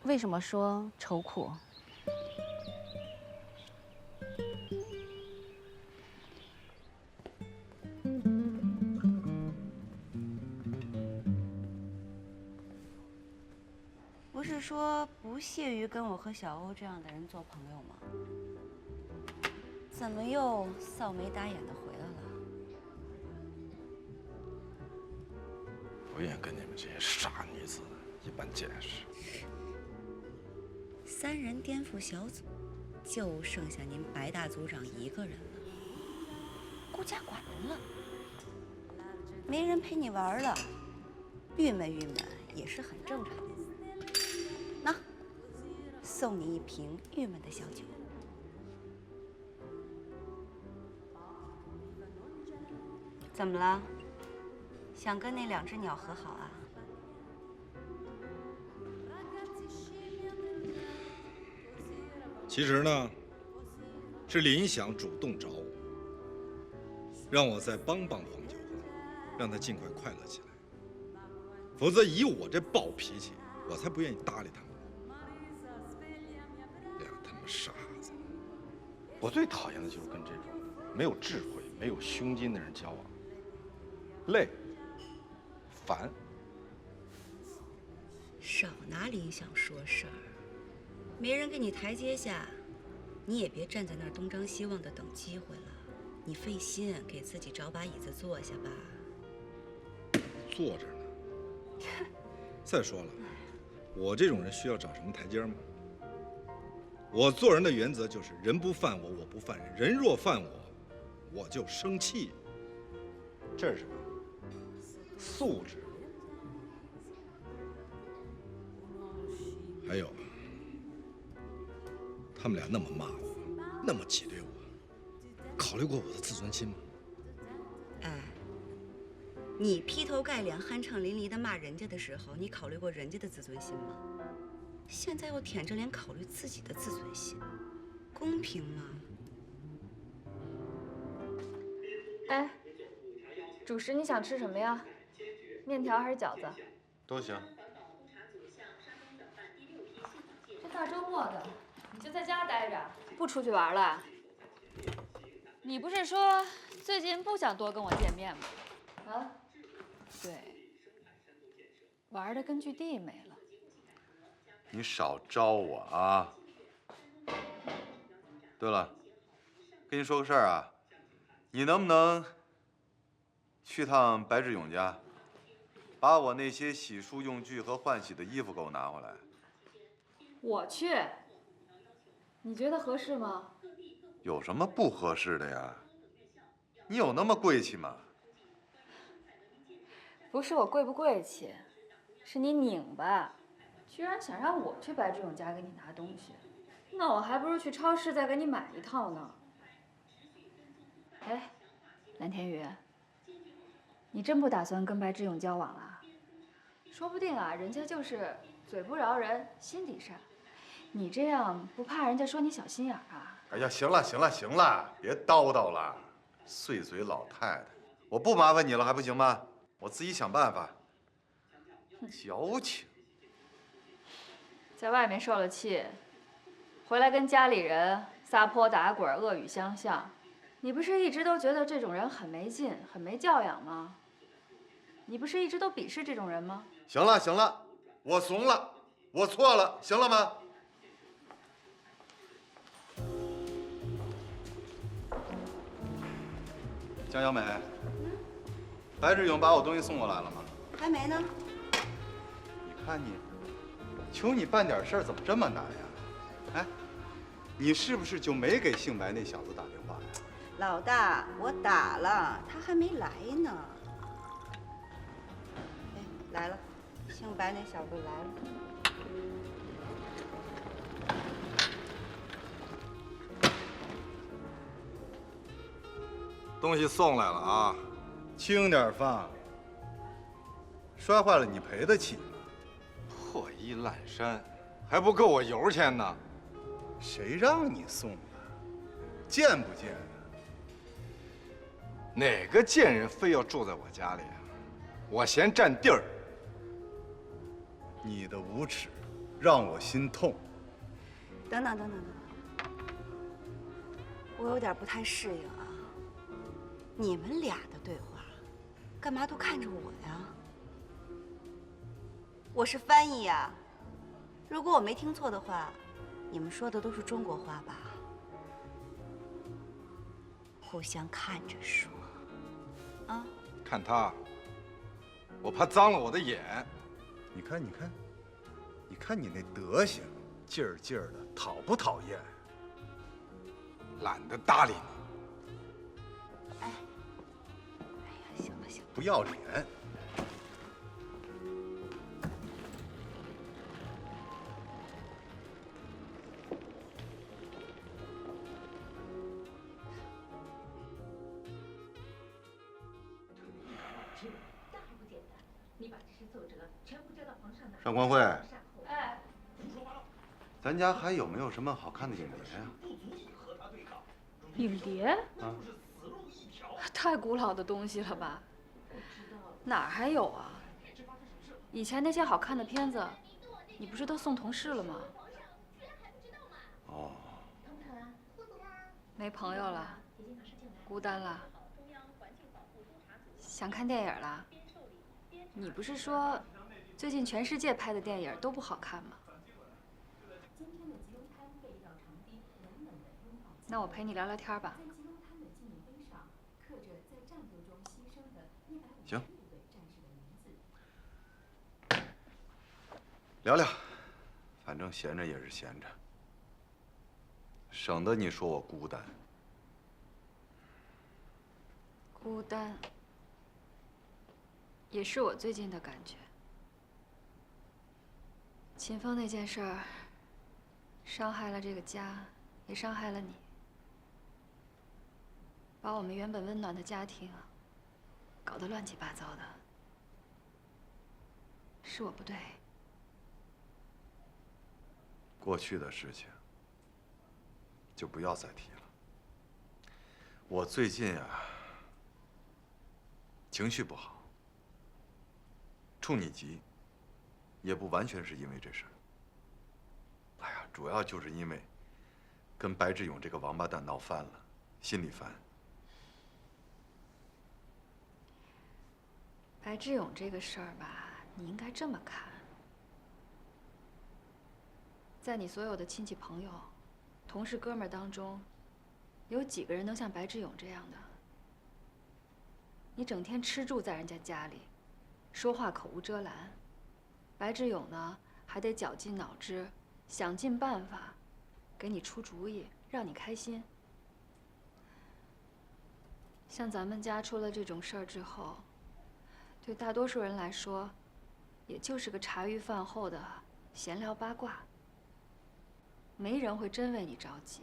Speaker 10: 为什么说愁苦？
Speaker 1: 不是说不屑于跟我和小欧这样的人做朋友吗？怎么又臊眉打眼的回来了？
Speaker 2: 不愿跟你们这些傻女子一般见识。
Speaker 1: 3人颠覆小组，就剩下您白大组长一个人了，孤家寡人了，没人陪你玩了，郁闷郁闷也是很正常的。那，送你一瓶郁闷的小酒。怎么了？想跟那2只鸟和好啊？
Speaker 2: 其实呢，是林想主动找我，让我再帮帮黄九恒，让他尽快快乐起来。否则以我这暴脾气，我才不愿意搭理他们。俩他妈傻子！我最讨厌的就是跟这种没有智慧、没有胸襟的人交往，累。烦，
Speaker 1: 少拿林想说事儿，没人给你台阶下，你也别站在那儿东张西望的等机会了。你费心给自己找把椅子坐下吧。
Speaker 2: 坐着呢。再说了，我这种人需要找什么台阶吗？我做人的原则就是人不犯我，我不犯人；人若犯我，我就生气。这是什么？素质。还有，他们俩那么骂我，那么挤兑我，考虑过我的自尊心吗？
Speaker 1: 哎，你劈头盖脸、酣畅淋漓地骂人家的时候，你考虑过人家的自尊心吗？现在又舔着脸考虑自己的自尊心，公平吗？
Speaker 8: 哎，主食你想吃什么呀？面条还是饺子？
Speaker 3: 都行。
Speaker 8: 这大周末的，你就在家待着，不出去玩了？你不是说最近不想多跟我见面吗？啊？对，玩的根据地没了。
Speaker 3: 你少招我啊！对了，跟你说个事儿啊，你能不能去趟白志勇家，把我那些洗漱用具和换洗的衣服给我拿回来？
Speaker 8: 我去，你觉得合适吗？
Speaker 3: 有什么不合适的呀？你有那么贵气吗？
Speaker 8: 不是我贵不贵气，是你拧巴，居然想让我去白志勇家给你拿东西，那我还不如去超市再给你买一套呢。哎，蓝天宇，你真不打算跟白志勇交往了？说不定啊，人家就是嘴不饶人，心底善。你这样不怕人家说你小心眼啊？
Speaker 3: 哎呀，行了行了行了，别叨叨了，碎嘴老太太，我不麻烦你了还不行吗？我自己想办法。矫情。
Speaker 8: 在外面受了气，回来跟家里人撒泼打滚、恶语相向。你不是一直都觉得这种人很没劲、很没教养吗？你不是一直都鄙视这种人吗？
Speaker 3: 行了行了，我怂了，我错了，行了吗？江小美，白志勇把我东西送过来了吗？
Speaker 1: 还没呢。
Speaker 3: 你看你，求你办点事儿怎么这么难呀？哎，你是不是就没给姓白那小子打电话呀？
Speaker 1: 老大，我打了，他还没来呢。哎，来了，姓白那小子来了。
Speaker 2: 东西送来了啊，
Speaker 3: 轻点放，摔坏了你赔得起吗？
Speaker 2: 破衣烂衫，还不够我油钱呢。
Speaker 3: 谁让你送的？贱不贱啊？
Speaker 2: 哪个贱人非要住在我家里啊？我嫌占地儿。
Speaker 3: 你的无耻让我心痛。
Speaker 1: 等等等等等等，我有点不太适应啊。你们俩的对话，干嘛都看着我呀？我是翻译呀。如果我没听错的话，你们说的都是中国话吧？互相看着说，啊？
Speaker 2: 看他，我怕脏了我的眼。
Speaker 3: 你看，你看，你看你那德行，劲儿劲儿的，讨不讨厌？
Speaker 2: 懒得搭理你。
Speaker 1: 行了行了，
Speaker 3: 不要脸！上官慧，
Speaker 8: 哎，
Speaker 3: 咱家还有没有什么好看的影碟呀？
Speaker 8: 影碟？
Speaker 3: 啊，
Speaker 8: 太古老的东西了吧？哪儿还有啊？以前那些好看的片子，你不是都送同事了吗？
Speaker 3: 哦，
Speaker 8: 没朋友了，孤单了，想看电影了？你不是说最近全世界拍的电影都不好看吗？那我陪你聊聊天吧。
Speaker 3: 行，聊聊，反正闲着也是闲着，省得你说我孤单。
Speaker 8: 孤单，也是我最近的感觉。秦风那件事儿，伤害了这个家，也伤害了你，把我们原本温暖的家庭搞得乱七八糟的，是我不对。
Speaker 3: 过去的事情就不要再提了。我最近啊，情绪不好，冲你急，也不完全是因为这事儿。哎呀，主要就是因为跟白志勇这个王八蛋闹翻了，心里烦。
Speaker 8: 白志勇这个事儿吧，你应该这么看。在你所有的亲戚朋友、同事哥们儿当中，有几个人能像白志勇这样的？你整天吃住在人家家里，说话口无遮拦。白志勇呢，还得绞尽脑汁，想尽办法，给你出主意，让你开心。像咱们家出了这种事儿之后，对大多数人来说，也就是个茶余饭后的闲聊八卦。没人会真为你着急，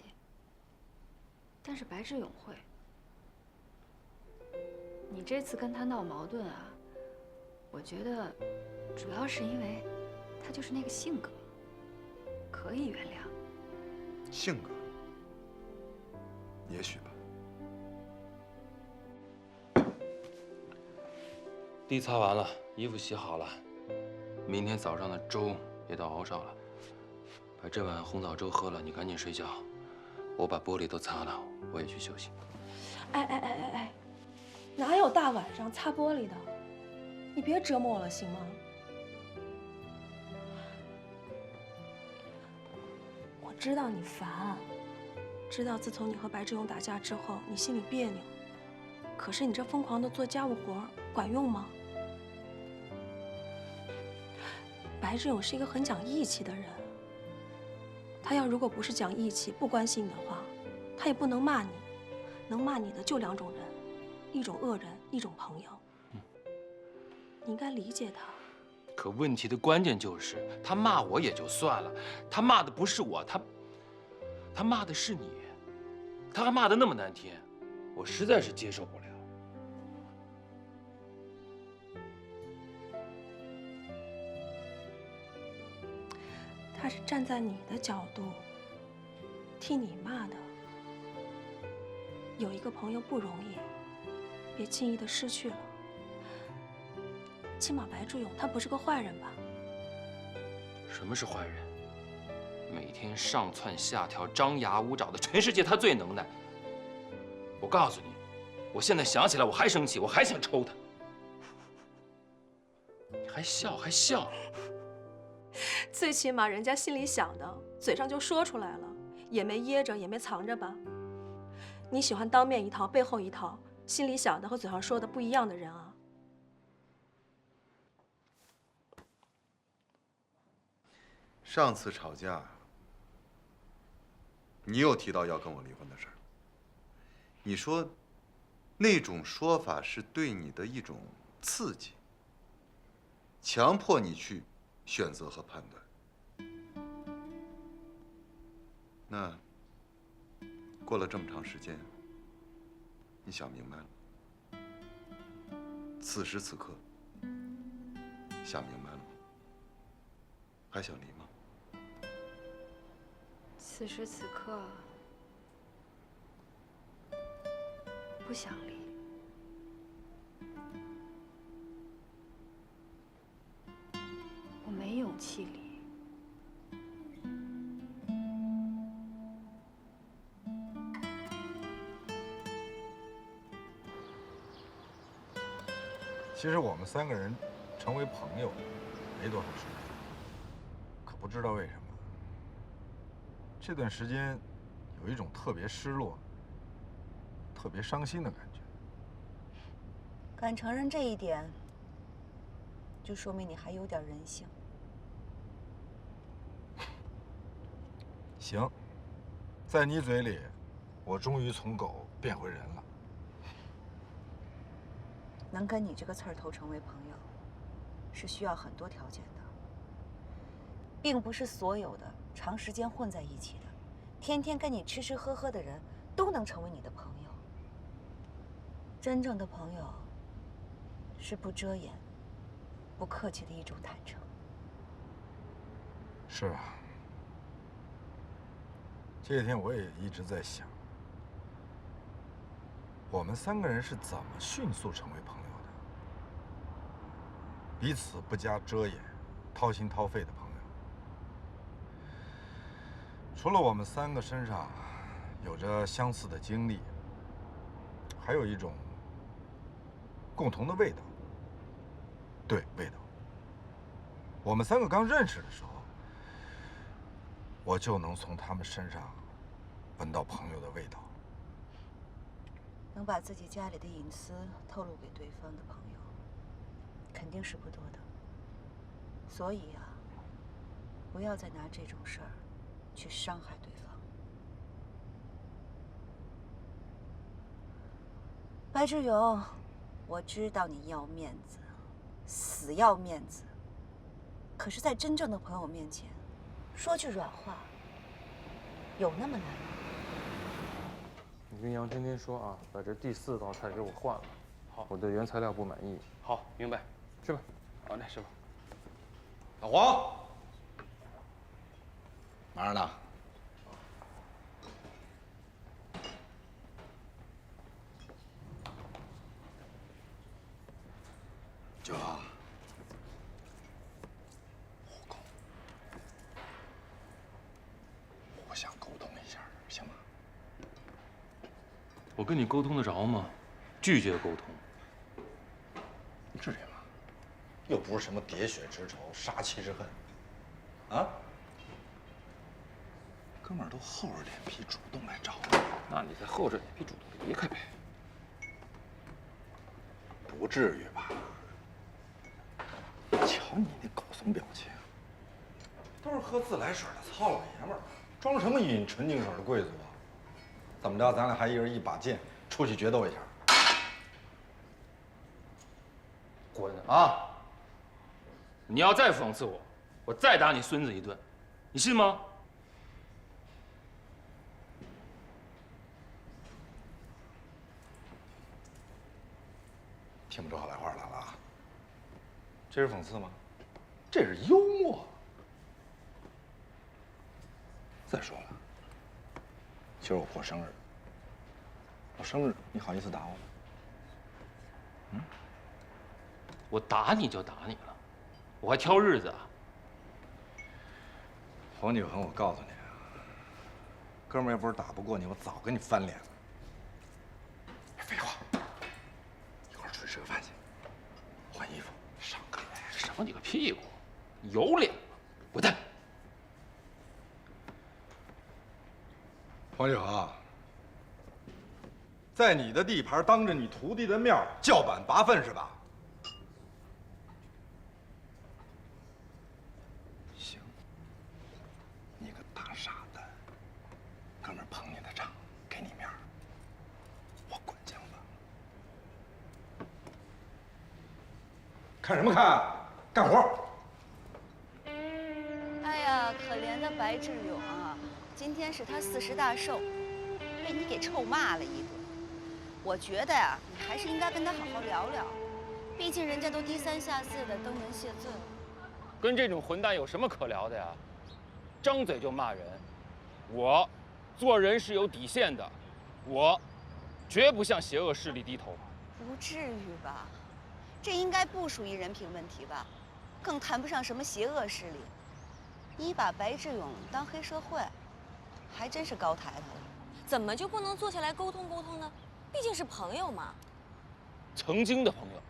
Speaker 8: 但是白志勇会。你这次跟他闹矛盾啊，我觉得主要是因为他就是那个性格，可以原谅。
Speaker 3: 性格，也许吧。
Speaker 5: 地擦完了，衣服洗好了，明天早上的粥也都熬上了。把这碗红枣粥喝了，你赶紧睡觉。我把玻璃都擦了，我也去休息。
Speaker 9: 哎，哪有大晚上擦玻璃的？你别折磨我了，行吗？我知道你烦，知道自从你和白志勇打架之后，你心里别扭。可是你这疯狂的做家务活管用吗？白志勇是一个很讲义气的人，他要如果不是讲义气，不关心你的话，他也不能骂你。能骂你的就2种人，一种恶人，一种朋友。你应该理解他。
Speaker 5: 可问题的关键就是，他骂我也就算了，他骂的不是我，他骂的是你，他还骂得那么难听，我实在是接受不了。
Speaker 9: 他是站在你的角度替你骂的。有一个朋友不容易，别轻易的失去了。起码白志勇他不是个坏人吧？
Speaker 5: 什么是坏人？每天上蹿下跳、张牙舞爪的，全世界他最能耐。我告诉你，我现在想起来我还生气，我还想抽他。你还笑？
Speaker 9: 最起码人家心里想的，嘴上就说出来了，也没掖着，也没藏着吧？你喜欢当面一套，背后一套，心里想的和嘴上说的不一样的人啊！
Speaker 3: 上次吵架，你又提到要跟我离婚的事儿。你说，那种说法是对你的一种刺激，强迫你去选择和判断。那过了这么长时间，你想明白了吗？此时此刻，想明白了吗？还想离吗？
Speaker 10: 此时此刻，不想离。我没勇气离。
Speaker 2: 其实我们3个人成为朋友没多长时间，可不知道为什么，这段时间有一种特别失落、特别伤心的感觉。
Speaker 1: 敢承认这一点，就说明你还有点人性。
Speaker 2: 行，在你嘴里，我终于从狗变回人了。
Speaker 1: 能跟你这个刺儿头成为朋友，是需要很多条件的，并不是所有的长时间混在一起的，天天跟你吃吃喝喝的人都能成为你的朋友。真正的朋友，是不遮掩、不客气的一种坦诚。
Speaker 2: 是啊，这些天我也一直在想，我们3个人是怎么迅速成为朋友的？彼此不加遮掩、掏心掏肺的朋友。除了我们3个身上有着相似的经历，还有一种共同的味道。对，味道。我们3个刚认识的时候，我就能从他们身上闻到朋友的味道。
Speaker 1: 能把自己家里的隐私透露给对方的朋友，肯定是不多的。所以啊，不要再拿这种事儿去伤害对方。白志勇，我知道你要面子，死要面子。可是，在真正的朋友面前，说句软话，有那么难吗？
Speaker 6: 你跟杨天天说啊，把这第4道菜给我换了。好，我对原材料不满意。
Speaker 5: 好，明白。
Speaker 6: 去吧。
Speaker 5: 好嘞，师傅。
Speaker 2: 老黄，马上呢。
Speaker 3: 九啊，我想沟通一下，行吗？
Speaker 5: 我跟你沟通得着吗？拒绝沟通。
Speaker 2: 至于吗？又不是什么喋血之仇、杀妻之恨，啊？哥们儿都厚着脸皮主动来找我，
Speaker 5: 那你再厚着脸皮主动离开呗。
Speaker 2: 不至于吧？瞧你那狗怂表情，都是喝自来水的糙老爷们儿，装什么饮纯净水的贵族啊？怎么着，咱俩还一人一把剑，出去决斗一下？
Speaker 5: 滚啊！你要再讽刺我，我再打你孙子一顿，你信吗？
Speaker 2: 听不出好赖话来了啊！这是讽刺吗？这是幽默。再说了，今儿我过生日，我生日你好意思打我吗？嗯？
Speaker 5: 我打你就打你了，我还挑日子啊。
Speaker 2: 黄景恒，我告诉你啊，哥们儿要不是打不过你，我早跟你翻脸了。废话，一会儿出去吃个饭去，换衣服，上个脸。
Speaker 5: 什么你个屁股，有脸吗？滚蛋！
Speaker 2: 黄景恒，在你的地盘，当着你徒弟的面叫板拔粪是吧？行，你个大傻蛋，哥们儿捧你的场，给你面儿，我管枪吧。看什么看？干活！
Speaker 1: 哎呀，可怜的白志勇啊，今天是他40大寿，被你给臭骂了一顿。我觉得呀，你还是应该跟他好好聊聊，毕竟人家都低三下四的登门谢罪了。
Speaker 5: 跟这种混蛋有什么可聊的呀？张嘴就骂人，我做人是有底线的，我绝不向邪恶势力低头。
Speaker 1: 不至于吧？这应该不属于人品问题吧？更谈不上什么邪恶势力。你把白志勇当黑社会，还真是高抬他了。
Speaker 7: 怎么就不能坐下来沟通沟通呢？毕竟是朋友嘛。
Speaker 5: 曾经的朋友，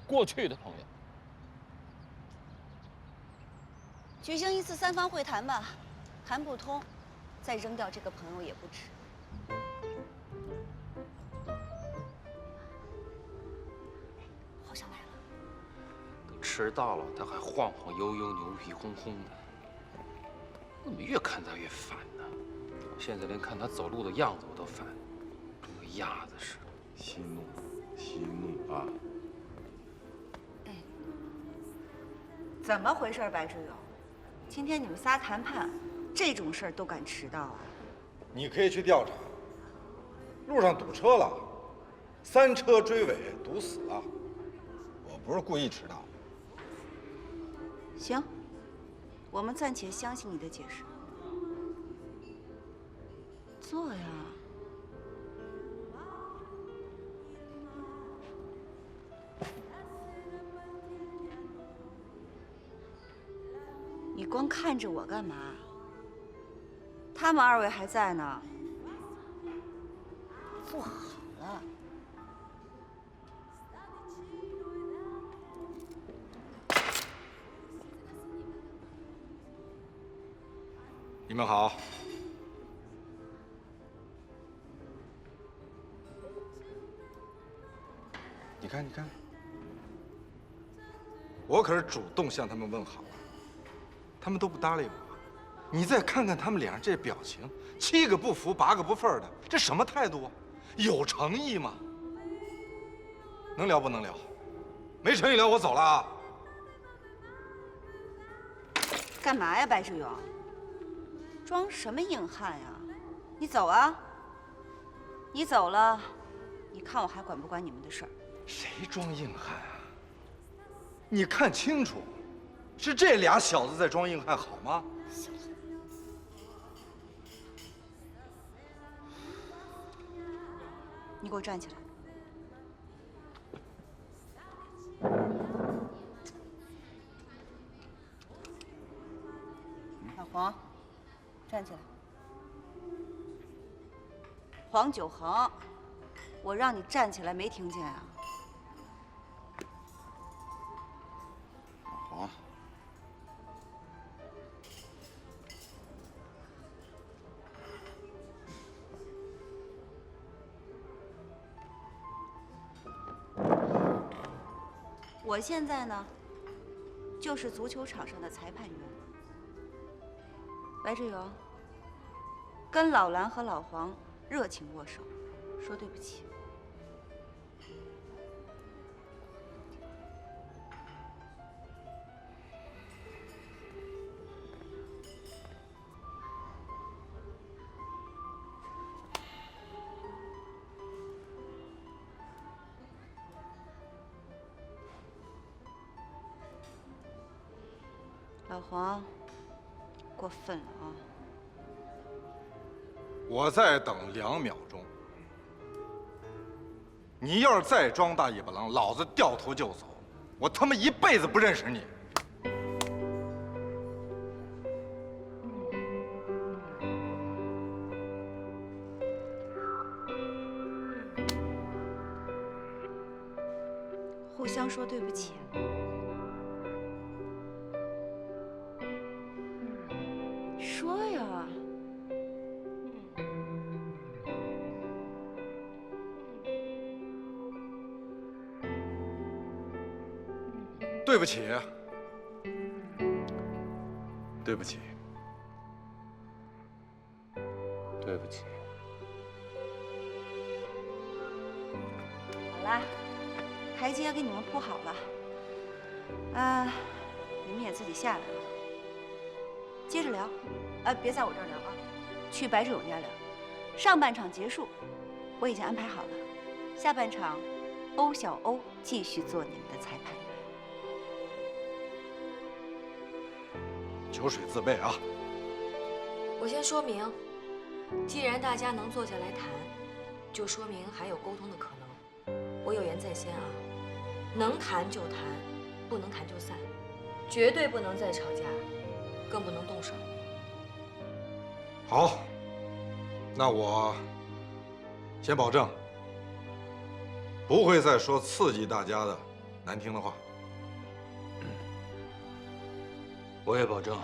Speaker 5: 过去的朋友。
Speaker 1: 举行一次3方会谈吧，谈不通，再扔掉这个朋友也不迟。好想来了。
Speaker 5: 都迟到了，他还晃晃悠悠、牛皮哄哄的，我怎么越看他越烦呢？我现在连看他走路的样子我都烦，跟个鸭子似的。
Speaker 2: 息怒，息怒啊！
Speaker 1: 哎，怎么回事，白志勇？今天你们仨谈判，这种事儿都敢迟到啊？
Speaker 2: 你可以去调查。路上堵车了，3车追尾，堵死了。我不是故意迟到。
Speaker 1: 行，我们暂且相信你的解释。坐呀。你光看着我干嘛？他们2位还在呢。坐好了。
Speaker 2: 你们好。你看，你看，我可是主动向他们问好了，他们都不搭理我。你再看看他们脸上这表情，7个不服8个不忿的，这什么态度啊？有诚意吗？能聊不能聊？没诚意聊，我走了啊！
Speaker 1: 干嘛呀，白志勇？装什么硬汉呀？你走啊！你走了，你看我还管不管你们的事儿？
Speaker 2: 谁装硬汉啊？你看清楚，是这俩小子在装硬汉，好吗？
Speaker 1: 你给我站起来！老黄，站起来！黄九恒，我让你站起来，没听见啊？
Speaker 2: 好啊。
Speaker 1: 我现在呢，就是足球场上的裁判员。白志勇，跟老蓝和老黄热情握手，说对不起。老黄，过分了啊！
Speaker 2: 我再等2秒钟。你要是再装大尾巴狼，老子掉头就走。我他妈一辈子不认识你。
Speaker 1: 互相说对不起。说呀。
Speaker 2: 对不起，对不起，
Speaker 5: 对不起。
Speaker 1: 好啦，台阶给你们铺好了，你们也自己下来了。接着聊，别在我这儿聊啊，去白志勇家聊。上半场结束，我已经安排好了，下半场，欧小欧继续做你们的裁判员。
Speaker 2: 酒水自备啊！
Speaker 7: 我先说明，既然大家能坐下来谈，就说明还有沟通的可能。我有言在先啊，能谈就谈，不能谈就散，绝对不能再吵架，更不能动手。
Speaker 2: 好，那我先保证，不会再说刺激大家的难听的话。
Speaker 5: 我也保证，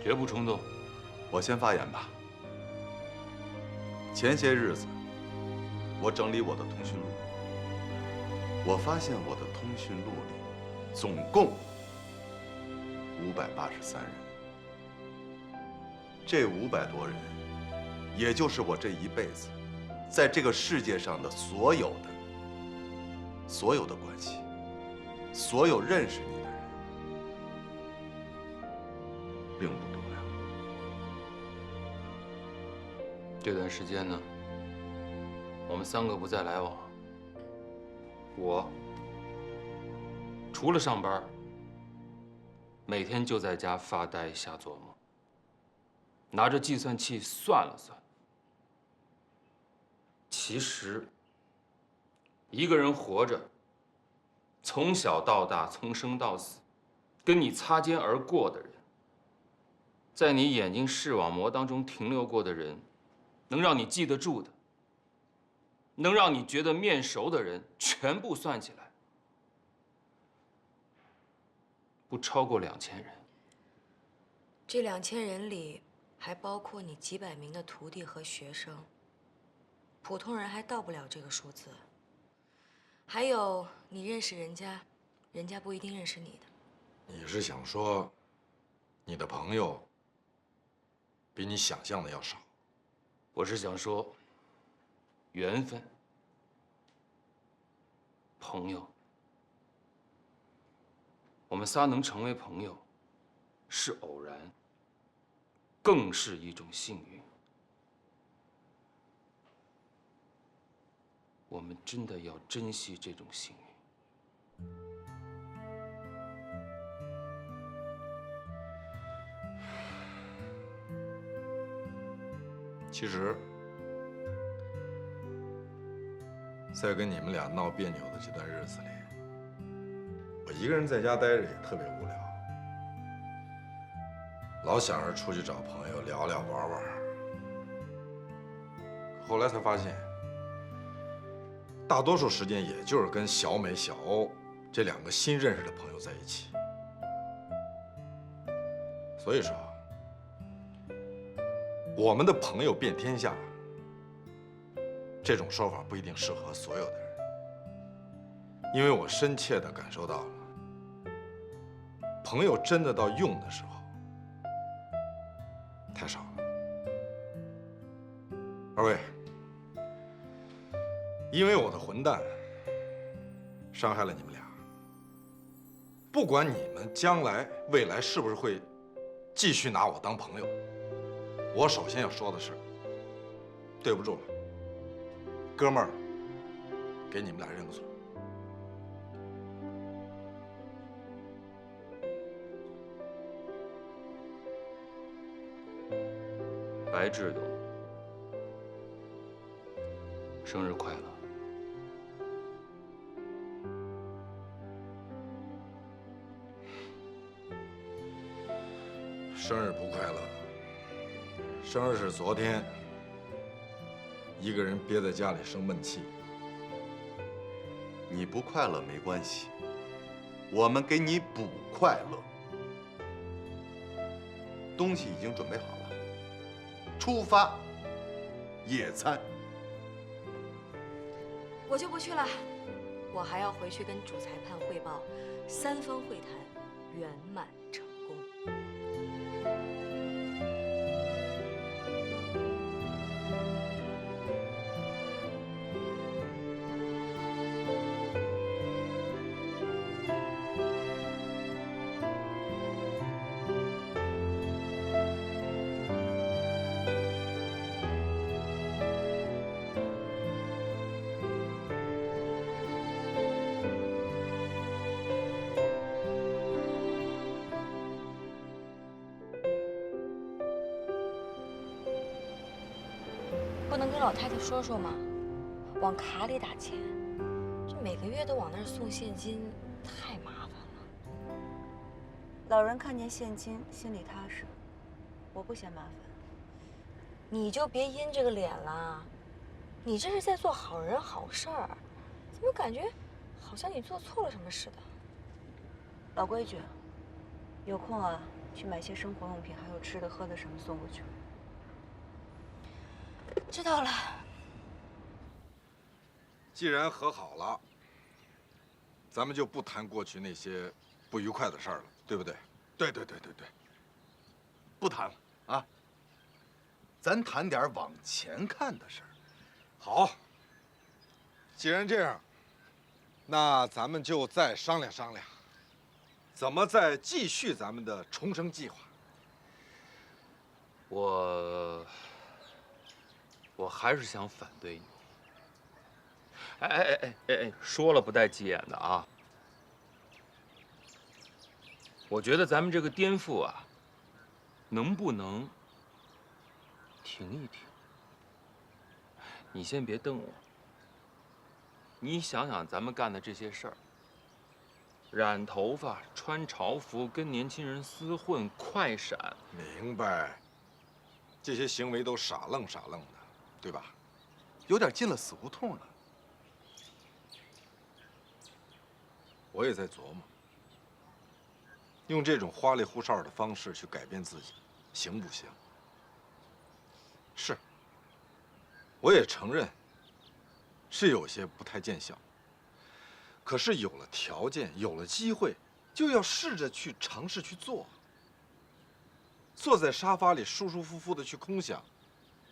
Speaker 5: 绝不冲动。
Speaker 3: 我先发言吧。前些日子，我整理我的通讯录，我发现我的通讯录里总共583人。这500多人，也就是我这一辈子在这个世界上的所有的关系，所有认识你的人，并不多呀。
Speaker 5: 这段时间呢，我们3个不再来往。我除了上班，每天就在家发呆瞎琢磨，拿着计算器算了算。其实，一个人活着，从小到大，从生到死，跟你擦肩而过的人，在你眼睛视网膜当中停留过的人，能让你记得住的，能让你觉得面熟的人，全部算起来，不超过2000人。
Speaker 7: 这2000人里，还包括你几百名的徒弟和学生，普通人还到不了这个数字。还有你认识人家，人家不一定认识你的。
Speaker 2: 你是想说，你的朋友比你想象的要少？
Speaker 5: 我是想说，缘分，朋友，我们仨能成为朋友，是偶然，更是一种幸运。我们真的要珍惜这种幸运。
Speaker 2: 其实，在跟你们俩闹别扭的这段日子里，我一个人在家待着也特别无聊，老想着出去找朋友聊聊玩玩。后来才发现，大多数时间也就是跟小美、小欧这2个新认识的朋友在一起。所以说，我们的朋友遍天下，这种说法不一定适合所有的人，因为我深切地感受到了，朋友真的到用的时候太少了。二位，因为我的混蛋伤害了你们俩，不管你们未来是不是会继续拿我当朋友，我首先要说的是，对不住了，哥们儿，给你们俩认个错。
Speaker 5: 白志勇，生日快乐！
Speaker 2: 生日不快乐，生日是昨天，一个人憋在家里生闷气。
Speaker 3: 你不快乐没关系，我们给你补快乐。东西已经准备好了，出发野餐。
Speaker 7: 我就不去了，我还要回去跟主裁判汇报，3方会谈圆满成功。不能跟老太太说说吗？往卡里打钱，这每个月都往那儿送现金，太麻烦了。
Speaker 1: 老人看见现金，心里踏实，我不嫌麻烦。
Speaker 7: 你就别阴这个脸了，你这是在做好人好事儿，怎么感觉好像你做错了什么似的？
Speaker 1: 老规矩，有空啊，去买些生活用品，还有吃的喝的什么送过去。
Speaker 7: 知道了。
Speaker 2: 既然和好了，咱们就不谈过去那些不愉快的事儿了，对不对？
Speaker 3: 对，不谈了啊，咱谈点往前看的事儿。
Speaker 2: 好，既然这样，那咱们就再商量商量，怎么再继续咱们的重生计划。
Speaker 5: 我还是想反对你。哎，说了不带急眼的啊！我觉得咱们这个颠覆啊，能不能停一停？你先别瞪我。你想想咱们干的这些事儿，染头发、穿潮服、跟年轻人厮混、快闪，
Speaker 2: 明白，这些行为都傻愣傻愣的，对吧？
Speaker 3: 有点进了死胡同了。
Speaker 2: 我也在琢磨，用这种花里胡哨的方式去改变自己，行不行？是，我也承认，是有些不太见效。可是有了条件，有了机会，就要试着去尝试去做。坐在沙发里舒舒服服的去空想，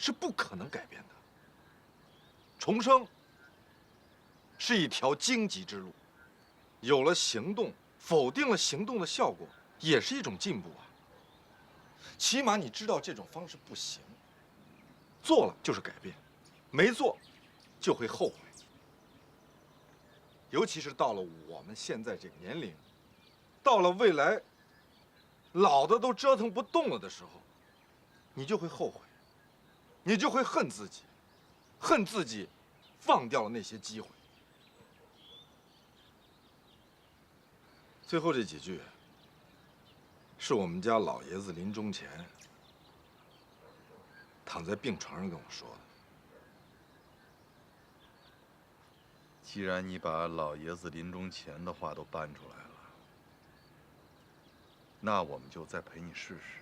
Speaker 2: 是不可能改变的。重生是一条荆棘之路，有了行动，否定了行动的效果，也是一种进步啊。起码你知道这种方式不行，做了就是改变，没做就会后悔。尤其是到了我们现在这个年龄，到了未来老的都折腾不动了的时候，你就会后悔，你就会恨自己，恨自己放掉了那些机会。最后这几句是我们家老爷子临终前躺在病床上跟我说的。
Speaker 3: 既然你把老爷子临终前的话都搬出来了，那我们就再陪你试试。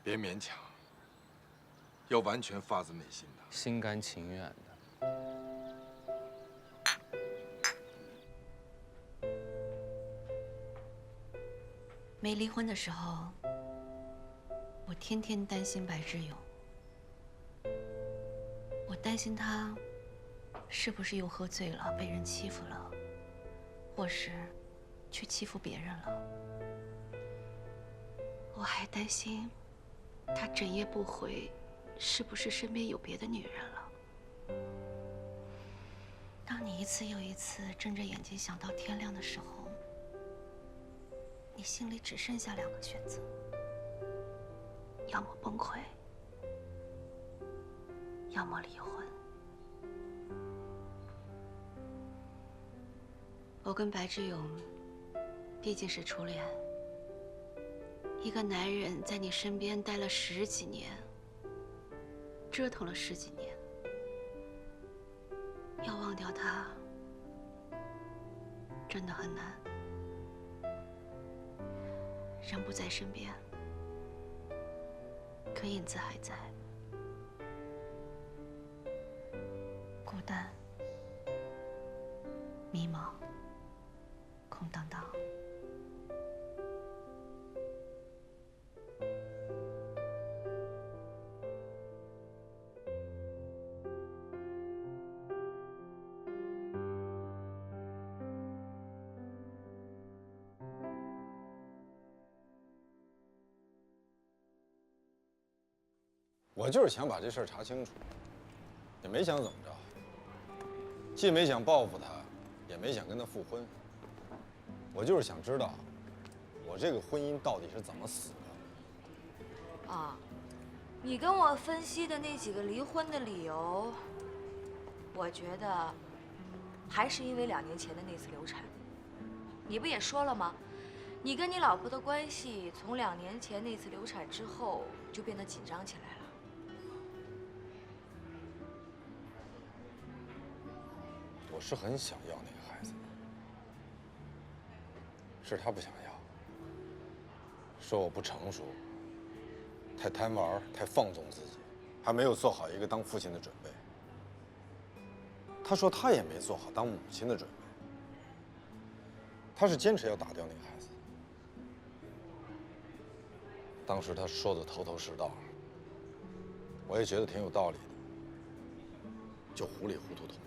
Speaker 2: 别勉强，要完全发自内心的，
Speaker 5: 心甘情愿的。
Speaker 9: 没离婚的时候，我天天担心白志勇。我担心他是不是又喝醉了，被人欺负了，或是去欺负别人了。我还担心他整夜不回，是不是身边有别的女人了。当你一次又一次睁着眼睛想到天亮的时候，你心里只剩下2个选择：要么崩溃，要么离婚。我跟白志勇毕竟是初恋，一个男人在你身边待了10几年，折腾了10几年，要忘掉他真的很难。人不在身边，可影子还在。孤单、迷茫、空荡荡。
Speaker 2: 我就是想把这事儿查清楚，也没想怎么着，既没想报复他，也没想跟他复婚。我就是想知道，我这个婚姻到底是怎么死的。
Speaker 7: 啊，你跟我分析的那几个离婚的理由，我觉得还是因为2年前的那次流产。你不也说了吗？你跟你老婆的关系从2年前那次流产之后就变得紧张起来了。
Speaker 2: 我是很想要那个孩子，是他不想要，说我不成熟，太贪玩，太放纵自己，还没有做好一个当父亲的准备。他说他也没做好当母亲的准备，他是坚持要打掉那个孩子。当时他说的头头是道，我也觉得挺有道理的，就糊里糊涂同意。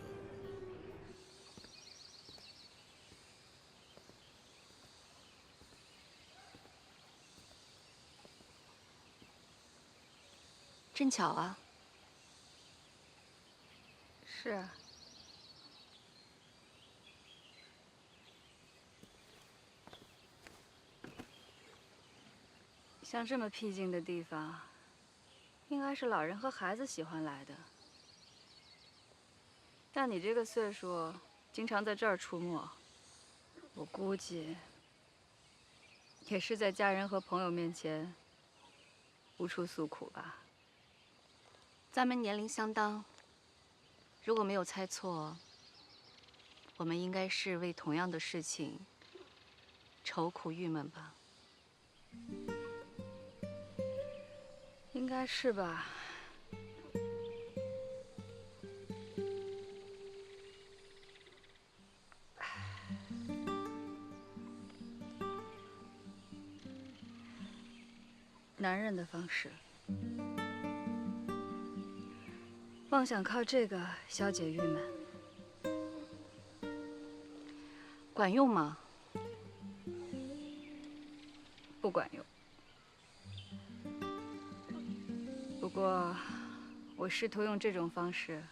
Speaker 9: 真巧啊！
Speaker 10: 是啊。像这么僻静的地方，应该是老人和孩子喜欢来的。像你这个岁数，经常在这儿出没，我估计也是在家人和朋友面前无处诉苦吧。
Speaker 9: 咱们年龄相当，如果没有猜错，我们应该是为同样的事情愁苦郁闷吧？
Speaker 10: 应该是吧。男人的方式，妄想靠这个消解郁闷，
Speaker 9: 管用吗？
Speaker 10: 不管用。不过，我试图用这种方式，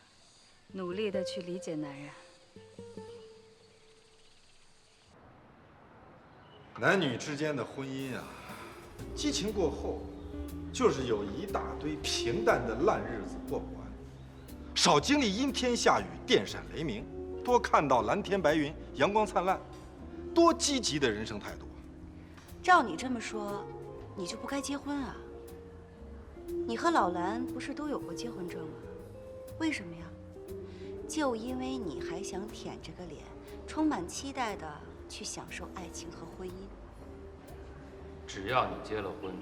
Speaker 10: 努力地去理解男人。
Speaker 2: 男女之间的婚姻啊，激情过后，就是有一大堆平淡的烂日子过不完。少经历阴天下雨、电闪雷鸣，多看到蓝天白云、阳光灿烂，多积极的人生态度。
Speaker 1: 照你这么说，你就不该结婚啊？你和老兰不是都有过结婚证吗？为什么呀？就因为你还想舔着个脸，充满期待的去享受爱情和婚姻。
Speaker 5: 只要你结了婚，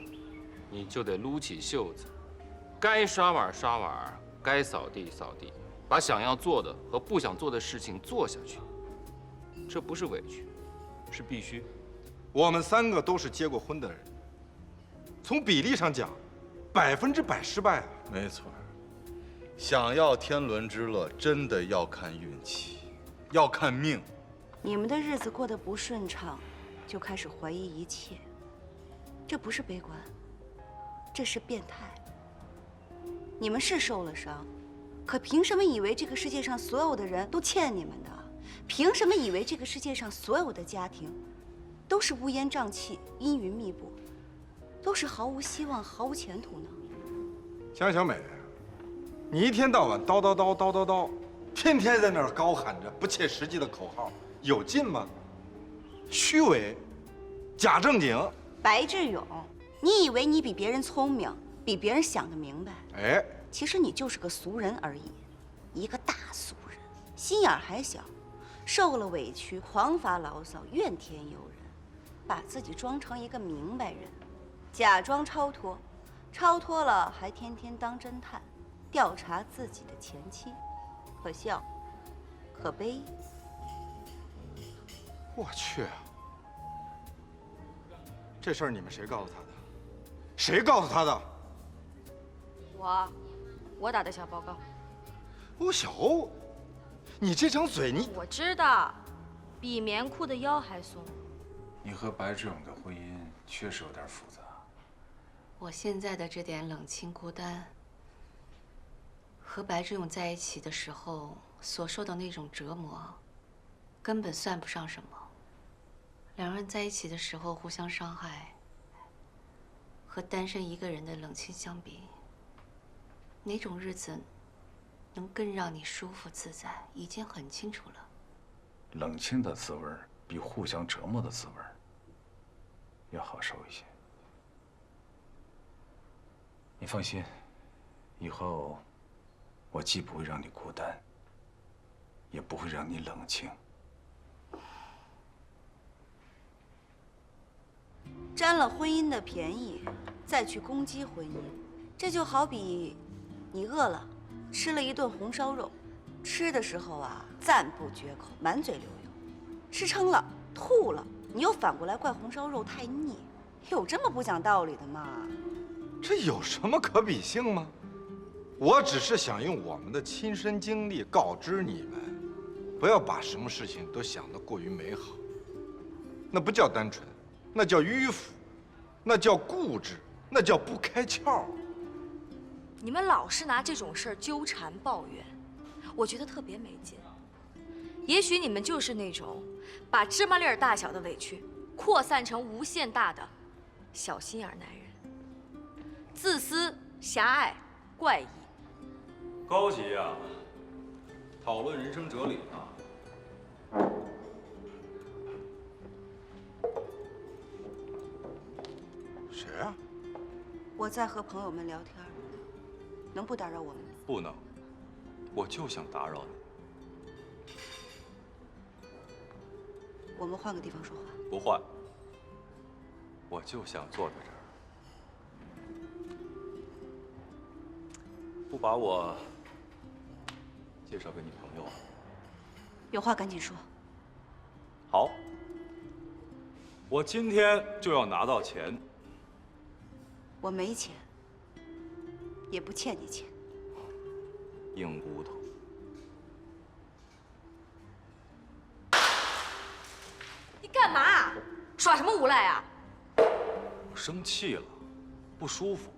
Speaker 5: 你就得撸起袖子，该刷碗刷碗，该扫地扫地，把想要做的和不想做的事情做下去。这不是委屈，是必须。
Speaker 2: 我们3个都是结过婚的人，从比例上讲，100%失败啊。
Speaker 3: 没错，想要天伦之乐，真的要看运气，要看命。
Speaker 1: 你们的日子过得不顺畅，就开始怀疑一切，这不是悲观，这是变态。你们是受了伤，可凭什么以为这个世界上所有的人都欠你们的？凭什么以为这个世界上所有的家庭都是乌烟瘴气、阴云密布，都是毫无希望、毫无前途呢？
Speaker 2: 江小美，你一天到晚叨叨叨叨叨叨，天天在那儿高喊着不切实际的口号，有劲吗？虚伪，假正经。
Speaker 1: 白志勇，你以为你比别人聪明，比别人想得明白？
Speaker 2: 哎，
Speaker 1: 其实你就是个俗人而已，一个大俗人，心眼还小，受了委屈狂发牢骚，怨天尤人，把自己装成一个明白人，假装超脱，超脱了还天天当侦探，调查自己的前妻，可笑，可悲。
Speaker 2: 我去，这事儿你们谁告诉他的？谁告诉他的？
Speaker 7: 我打的小报告。
Speaker 2: 哦，小欧，你这张嘴你……
Speaker 7: 我知道，比棉裤的腰还松。
Speaker 6: 你和白志勇的婚姻确实有点复杂。
Speaker 11: 我现在的这点冷清孤单，和白志勇在一起的时候所受的那种折磨，根本算不上什么。两人在一起的时候互相伤害，和单身一个人的冷清相比，哪种日子能更让你舒服自在，已经很清楚了。
Speaker 6: 冷清的滋味比互相折磨的滋味要好受一些。你放心，以后我既不会让你孤单，也不会让你冷清。
Speaker 1: 占了婚姻的便宜，再去攻击婚姻，这就好比你饿了，吃了一顿红烧肉，吃的时候啊赞不绝口，满嘴流油；吃撑了，吐了，你又反过来怪红烧肉太腻，有这么不讲道理的吗？
Speaker 2: 这有什么可比性吗？我只是想用我们的亲身经历告知你们，不要把什么事情都想得过于美好，那不叫单纯，那叫迂腐，那叫固执，那叫不开窍。
Speaker 7: 你们老是拿这种事儿纠缠抱怨，我觉得特别没劲。也许你们就是那种把芝麻粒儿大小的委屈扩散成无限大的小心眼男人，自私、狭隘、怪异。
Speaker 12: 高级呀，讨论人生哲理呢。
Speaker 2: 谁啊？
Speaker 1: 我在和朋友们聊天，能不打扰我们吗？
Speaker 12: 不能，我就想打扰你。
Speaker 1: 我们换个地方说话。
Speaker 12: 不换，我就想坐在这儿。不把我介绍给你朋友啊？
Speaker 1: 有话赶紧说。
Speaker 12: 好，我今天就要拿到钱。
Speaker 1: 我没钱，也不欠你钱。
Speaker 12: 硬骨头。
Speaker 7: 你干嘛？耍什么无赖啊？
Speaker 12: 我生气了，不舒服。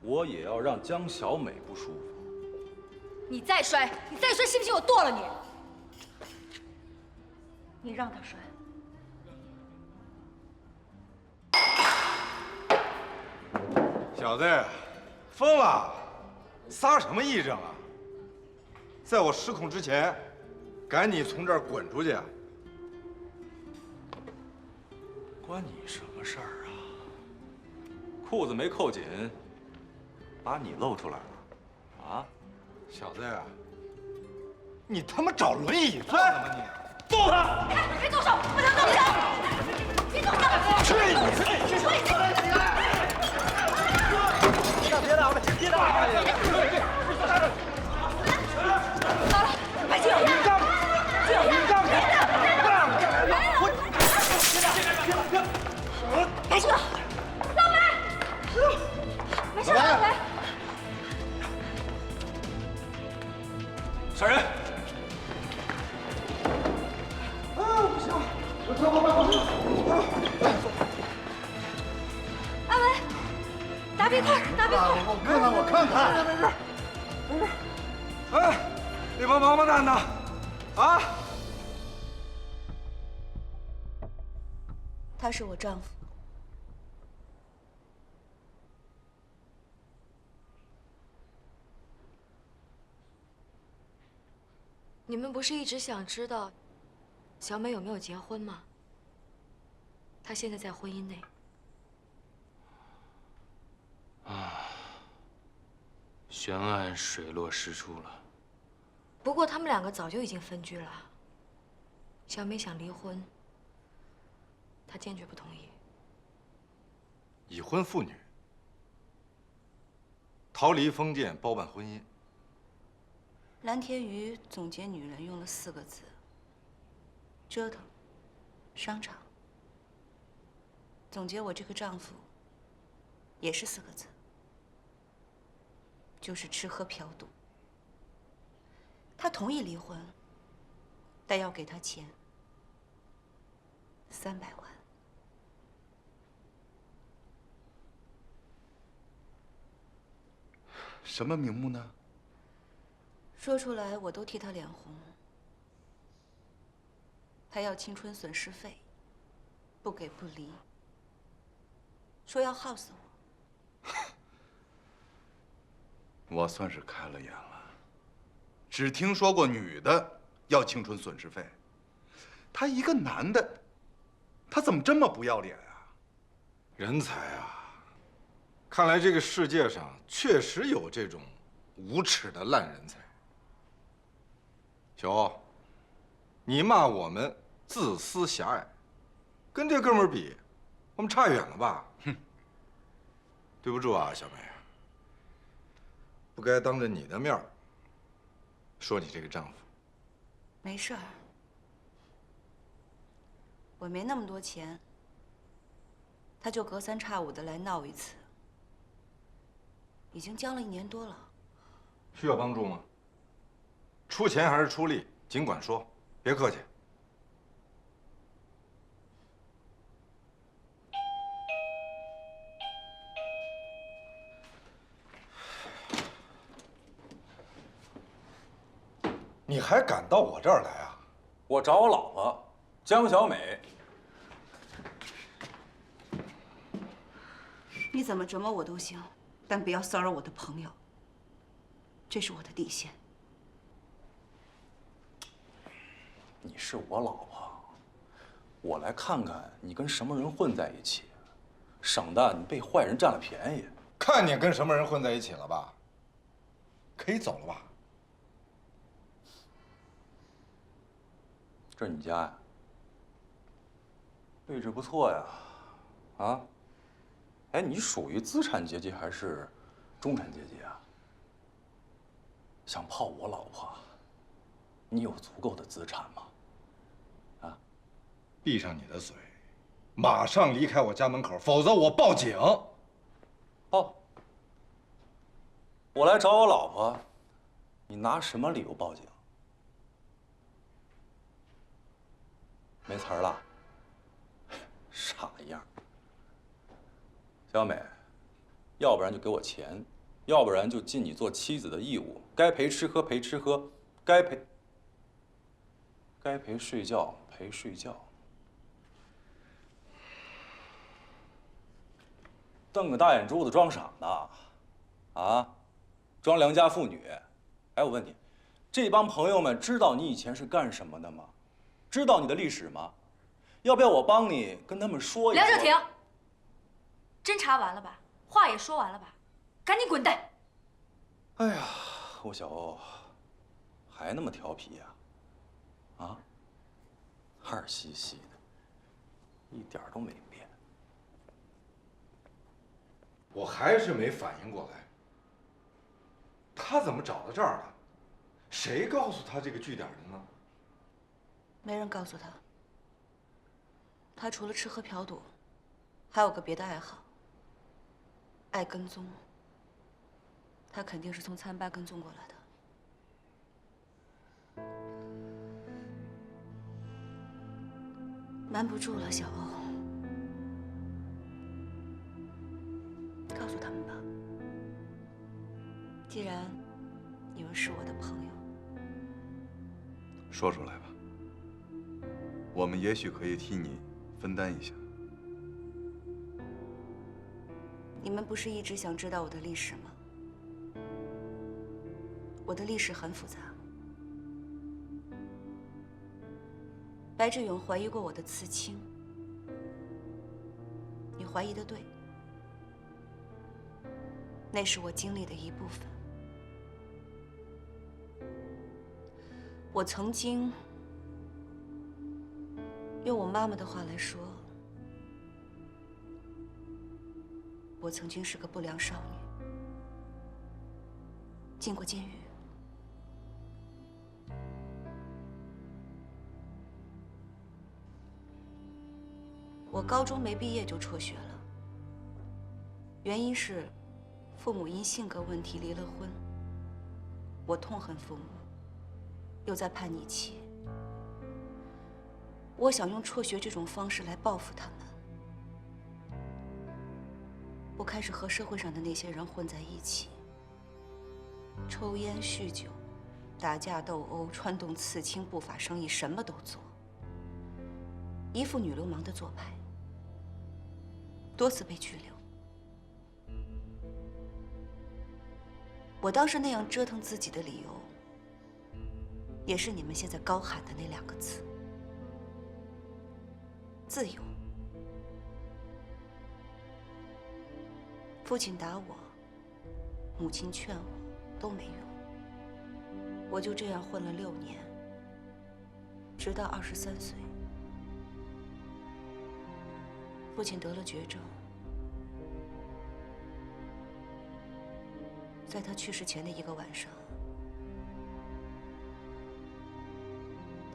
Speaker 12: 我也要让江小美不舒服。
Speaker 7: 你再摔，你再摔，信不信我剁了你？
Speaker 1: 你让他摔。
Speaker 2: 小子，疯了，撒什么癔症啊？在我失控之前，赶紧从这儿滚出去！
Speaker 12: 关你什么事儿啊？裤子没扣紧，把你露出来了，啊？
Speaker 2: 小子呀，你他妈找轮椅坐呢吗你？揍他！
Speaker 4: 别动手！不能动手！别动手！
Speaker 2: 去你的！去你的！别打了，别打了！
Speaker 4: 好了，白静，你干嘛？你干嘛？白静，老白，没事，老白。
Speaker 12: 杀人！
Speaker 2: 啊，不行，快！
Speaker 4: 阿文，打冰块，打冰块。
Speaker 2: 我看看，没事。哎，那帮王八蛋呢？啊！
Speaker 1: 他是我丈夫。
Speaker 7: 你们不是一直想知道小美有没有结婚吗？她现在在婚姻内。
Speaker 5: 悬案水落石出了。
Speaker 7: 不过他们两个早就已经分居了。小美想离婚，她坚决不同意。
Speaker 2: 已婚妇女逃离封建，包办婚姻。
Speaker 1: 蓝天瑜总结女人用了4个字：折腾、商场。总结我这个丈夫也是4个字，就是吃喝嫖赌。他同意离婚，但要给他钱300万。
Speaker 3: 什么名目呢？
Speaker 1: 说出来我都替他脸红。他要青春损失费，不给不离，说要耗死我。
Speaker 3: 我算是开了眼了，只听说过女的要青春损失费，他一个男的，他怎么这么不要脸啊？
Speaker 2: 人才啊！看来这个世界上确实有这种无耻的烂人才。小欧，你骂我们自私狭隘，跟这哥们儿比，我们差远了吧？哼！对不住啊，小梅，不该当着你的面说你这个丈夫。
Speaker 1: 没事儿，我没那么多钱，他就隔3差5的来闹一次，已经僵了1年多了。
Speaker 2: 需要帮助吗？出钱还是出力，尽管说，别客气。你还敢到我这儿来啊？
Speaker 12: 我找我老婆江小美。
Speaker 1: 你怎么折磨我都行，但不要骚扰我的朋友，这是我的底线。
Speaker 12: 你是我老婆，我来看看你跟什么人混在一起，省得你被坏人占了便宜。
Speaker 2: 看你跟什么人混在一起了吧？可以走了吧？
Speaker 12: 这是你家呀？位置不错呀，啊？哎，你属于资产阶级还是中产阶级啊？想泡我老婆，你有足够的资产吗？啊！
Speaker 2: 闭上你的嘴，马上离开我家门口，否则我报警。
Speaker 12: 报！我来找我老婆，你拿什么理由报警？没词儿了，傻样。小美，要不然就给我钱，要不然就尽你做妻子的义务，该陪吃喝陪吃喝，该陪睡觉陪睡觉。瞪个大眼珠子装傻呢，啊，装良家妇女。哎，我问你，这帮朋友们知道你以前是干什么的吗？知道你的历史吗？要不要我帮你跟他们说一说？
Speaker 7: 梁正廷，侦查完了吧？话也说完了吧，赶紧滚蛋！
Speaker 12: 哎呀，我小欧还那么调皮呀？啊，二兮兮的，一点都没变。
Speaker 2: 我还是没反应过来，他怎么找到这儿的？谁告诉他这个据点的呢？
Speaker 1: 没人告诉他。他除了吃喝嫖赌，还有个别的爱好，爱跟踪。他肯定是从参巴跟踪过来的。瞒不住了，小欧，告诉他们吧。既然你们是我的朋友，
Speaker 3: 说出来吧，我们也许可以替你分担一下。
Speaker 1: 你们不是一直想知道我的历史吗？我的历史很复杂。白志勇怀疑过我的刺青，你怀疑的对，那是我经历的一部分。我曾经，用我妈妈的话来说，我曾经是个不良少女，进过监狱。我高中没毕业就辍学了，原因是父母因性格问题离了婚。我痛恨父母，又在叛逆期，我想用辍学这种方式来报复他们。我开始和社会上的那些人混在一起，抽烟、酗酒、打架斗殴、穿洞刺青、不法生意，什么都做，一副女流氓的做派。多次被拘留。我当时那样折腾自己的理由，也是你们现在高喊的那2个字：自由。父亲打我，母亲劝我，都没用。我就这样混了6年，直到23岁。父亲得了绝症，在他去世前的一个晚上，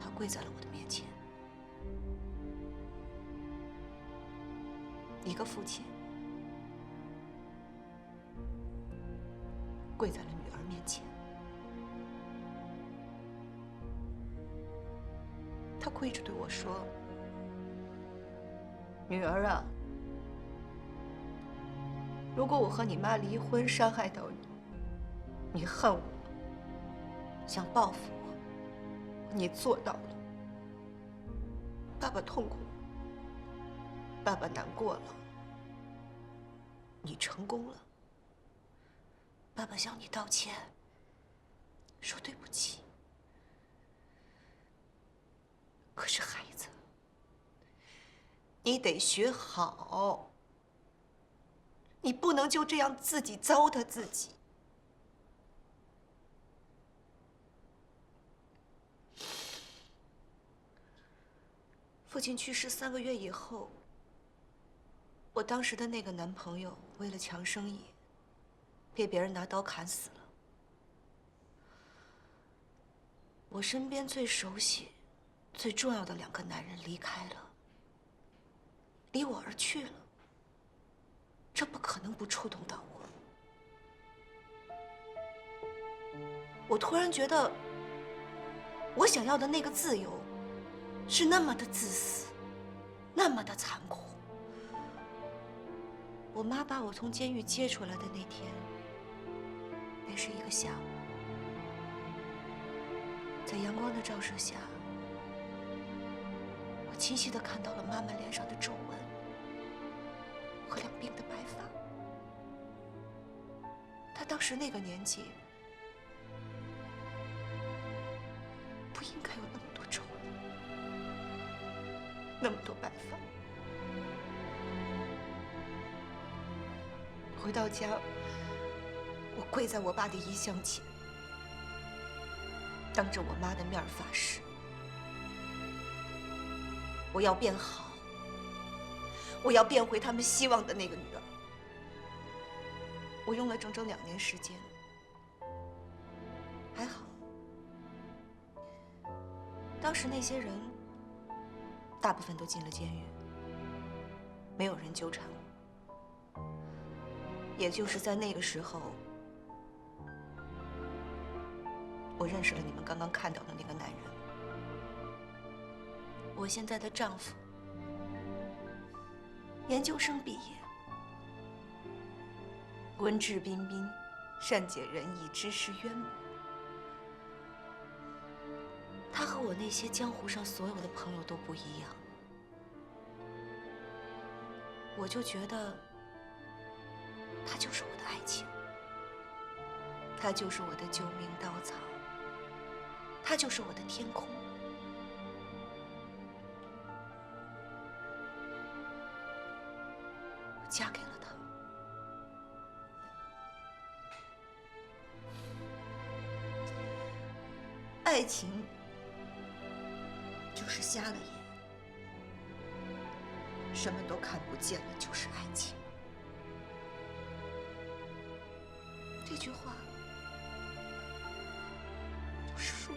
Speaker 1: 他跪在了我的面前。一个父亲跪在了女儿面前，他跪着对我说：“女儿啊，如果我和你妈离婚，伤害到你，你恨我，想报复我，你做到了。爸爸痛苦，爸爸难过了，你成功了。爸爸向你道歉，说对不起。可是孩子，你得学好，你不能就这样自己糟蹋自己。”父亲去世3个月以后，我当时的那个男朋友为了抢生意，被别人拿刀砍死了。我身边最熟悉、最重要的2个男人离开了，离我而去了。这不可能不触动到我。我突然觉得，我想要的那个自由，是那么的自私，那么的残酷。我妈把我从监狱接出来的那天，那是一个下午，在阳光的照射下，我清晰地看到了妈妈脸上的皱纹和2鬓的白发。她当时那个年纪，不应该有那么多皱纹，那么多白发。回
Speaker 13: 回到家，我跪在我爸的遗像前，当着我妈的面发誓，我要变好，我要变回他们希望的那个女儿。我用了整整2年时间，还好，当时那些人大部分都进了监狱，没有人纠缠我。也就是在那个时候，我认识了你们刚刚看到的那个男人，我现在的丈夫，研究生毕业，文质彬彬，善解人意，知识渊博。他和我那些江湖上所有的朋友都不一样，我就觉得他就是我的爱情，他就是我的救命稻草，他就是我的天空。我嫁给了他。爱情就是瞎了眼，什么都看不见了，就是爱情。这句话就是说，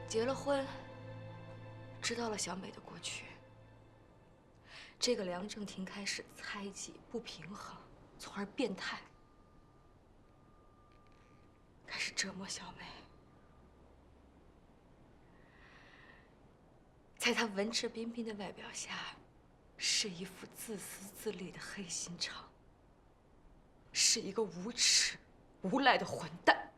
Speaker 7: 结了婚，知道了小美的过去，这个梁正廷开始猜忌、不平衡，从而变态，开始折磨小美。在他文质彬彬的外表下，是一副自私自利的黑心肠，是一个无耻、无赖的混蛋。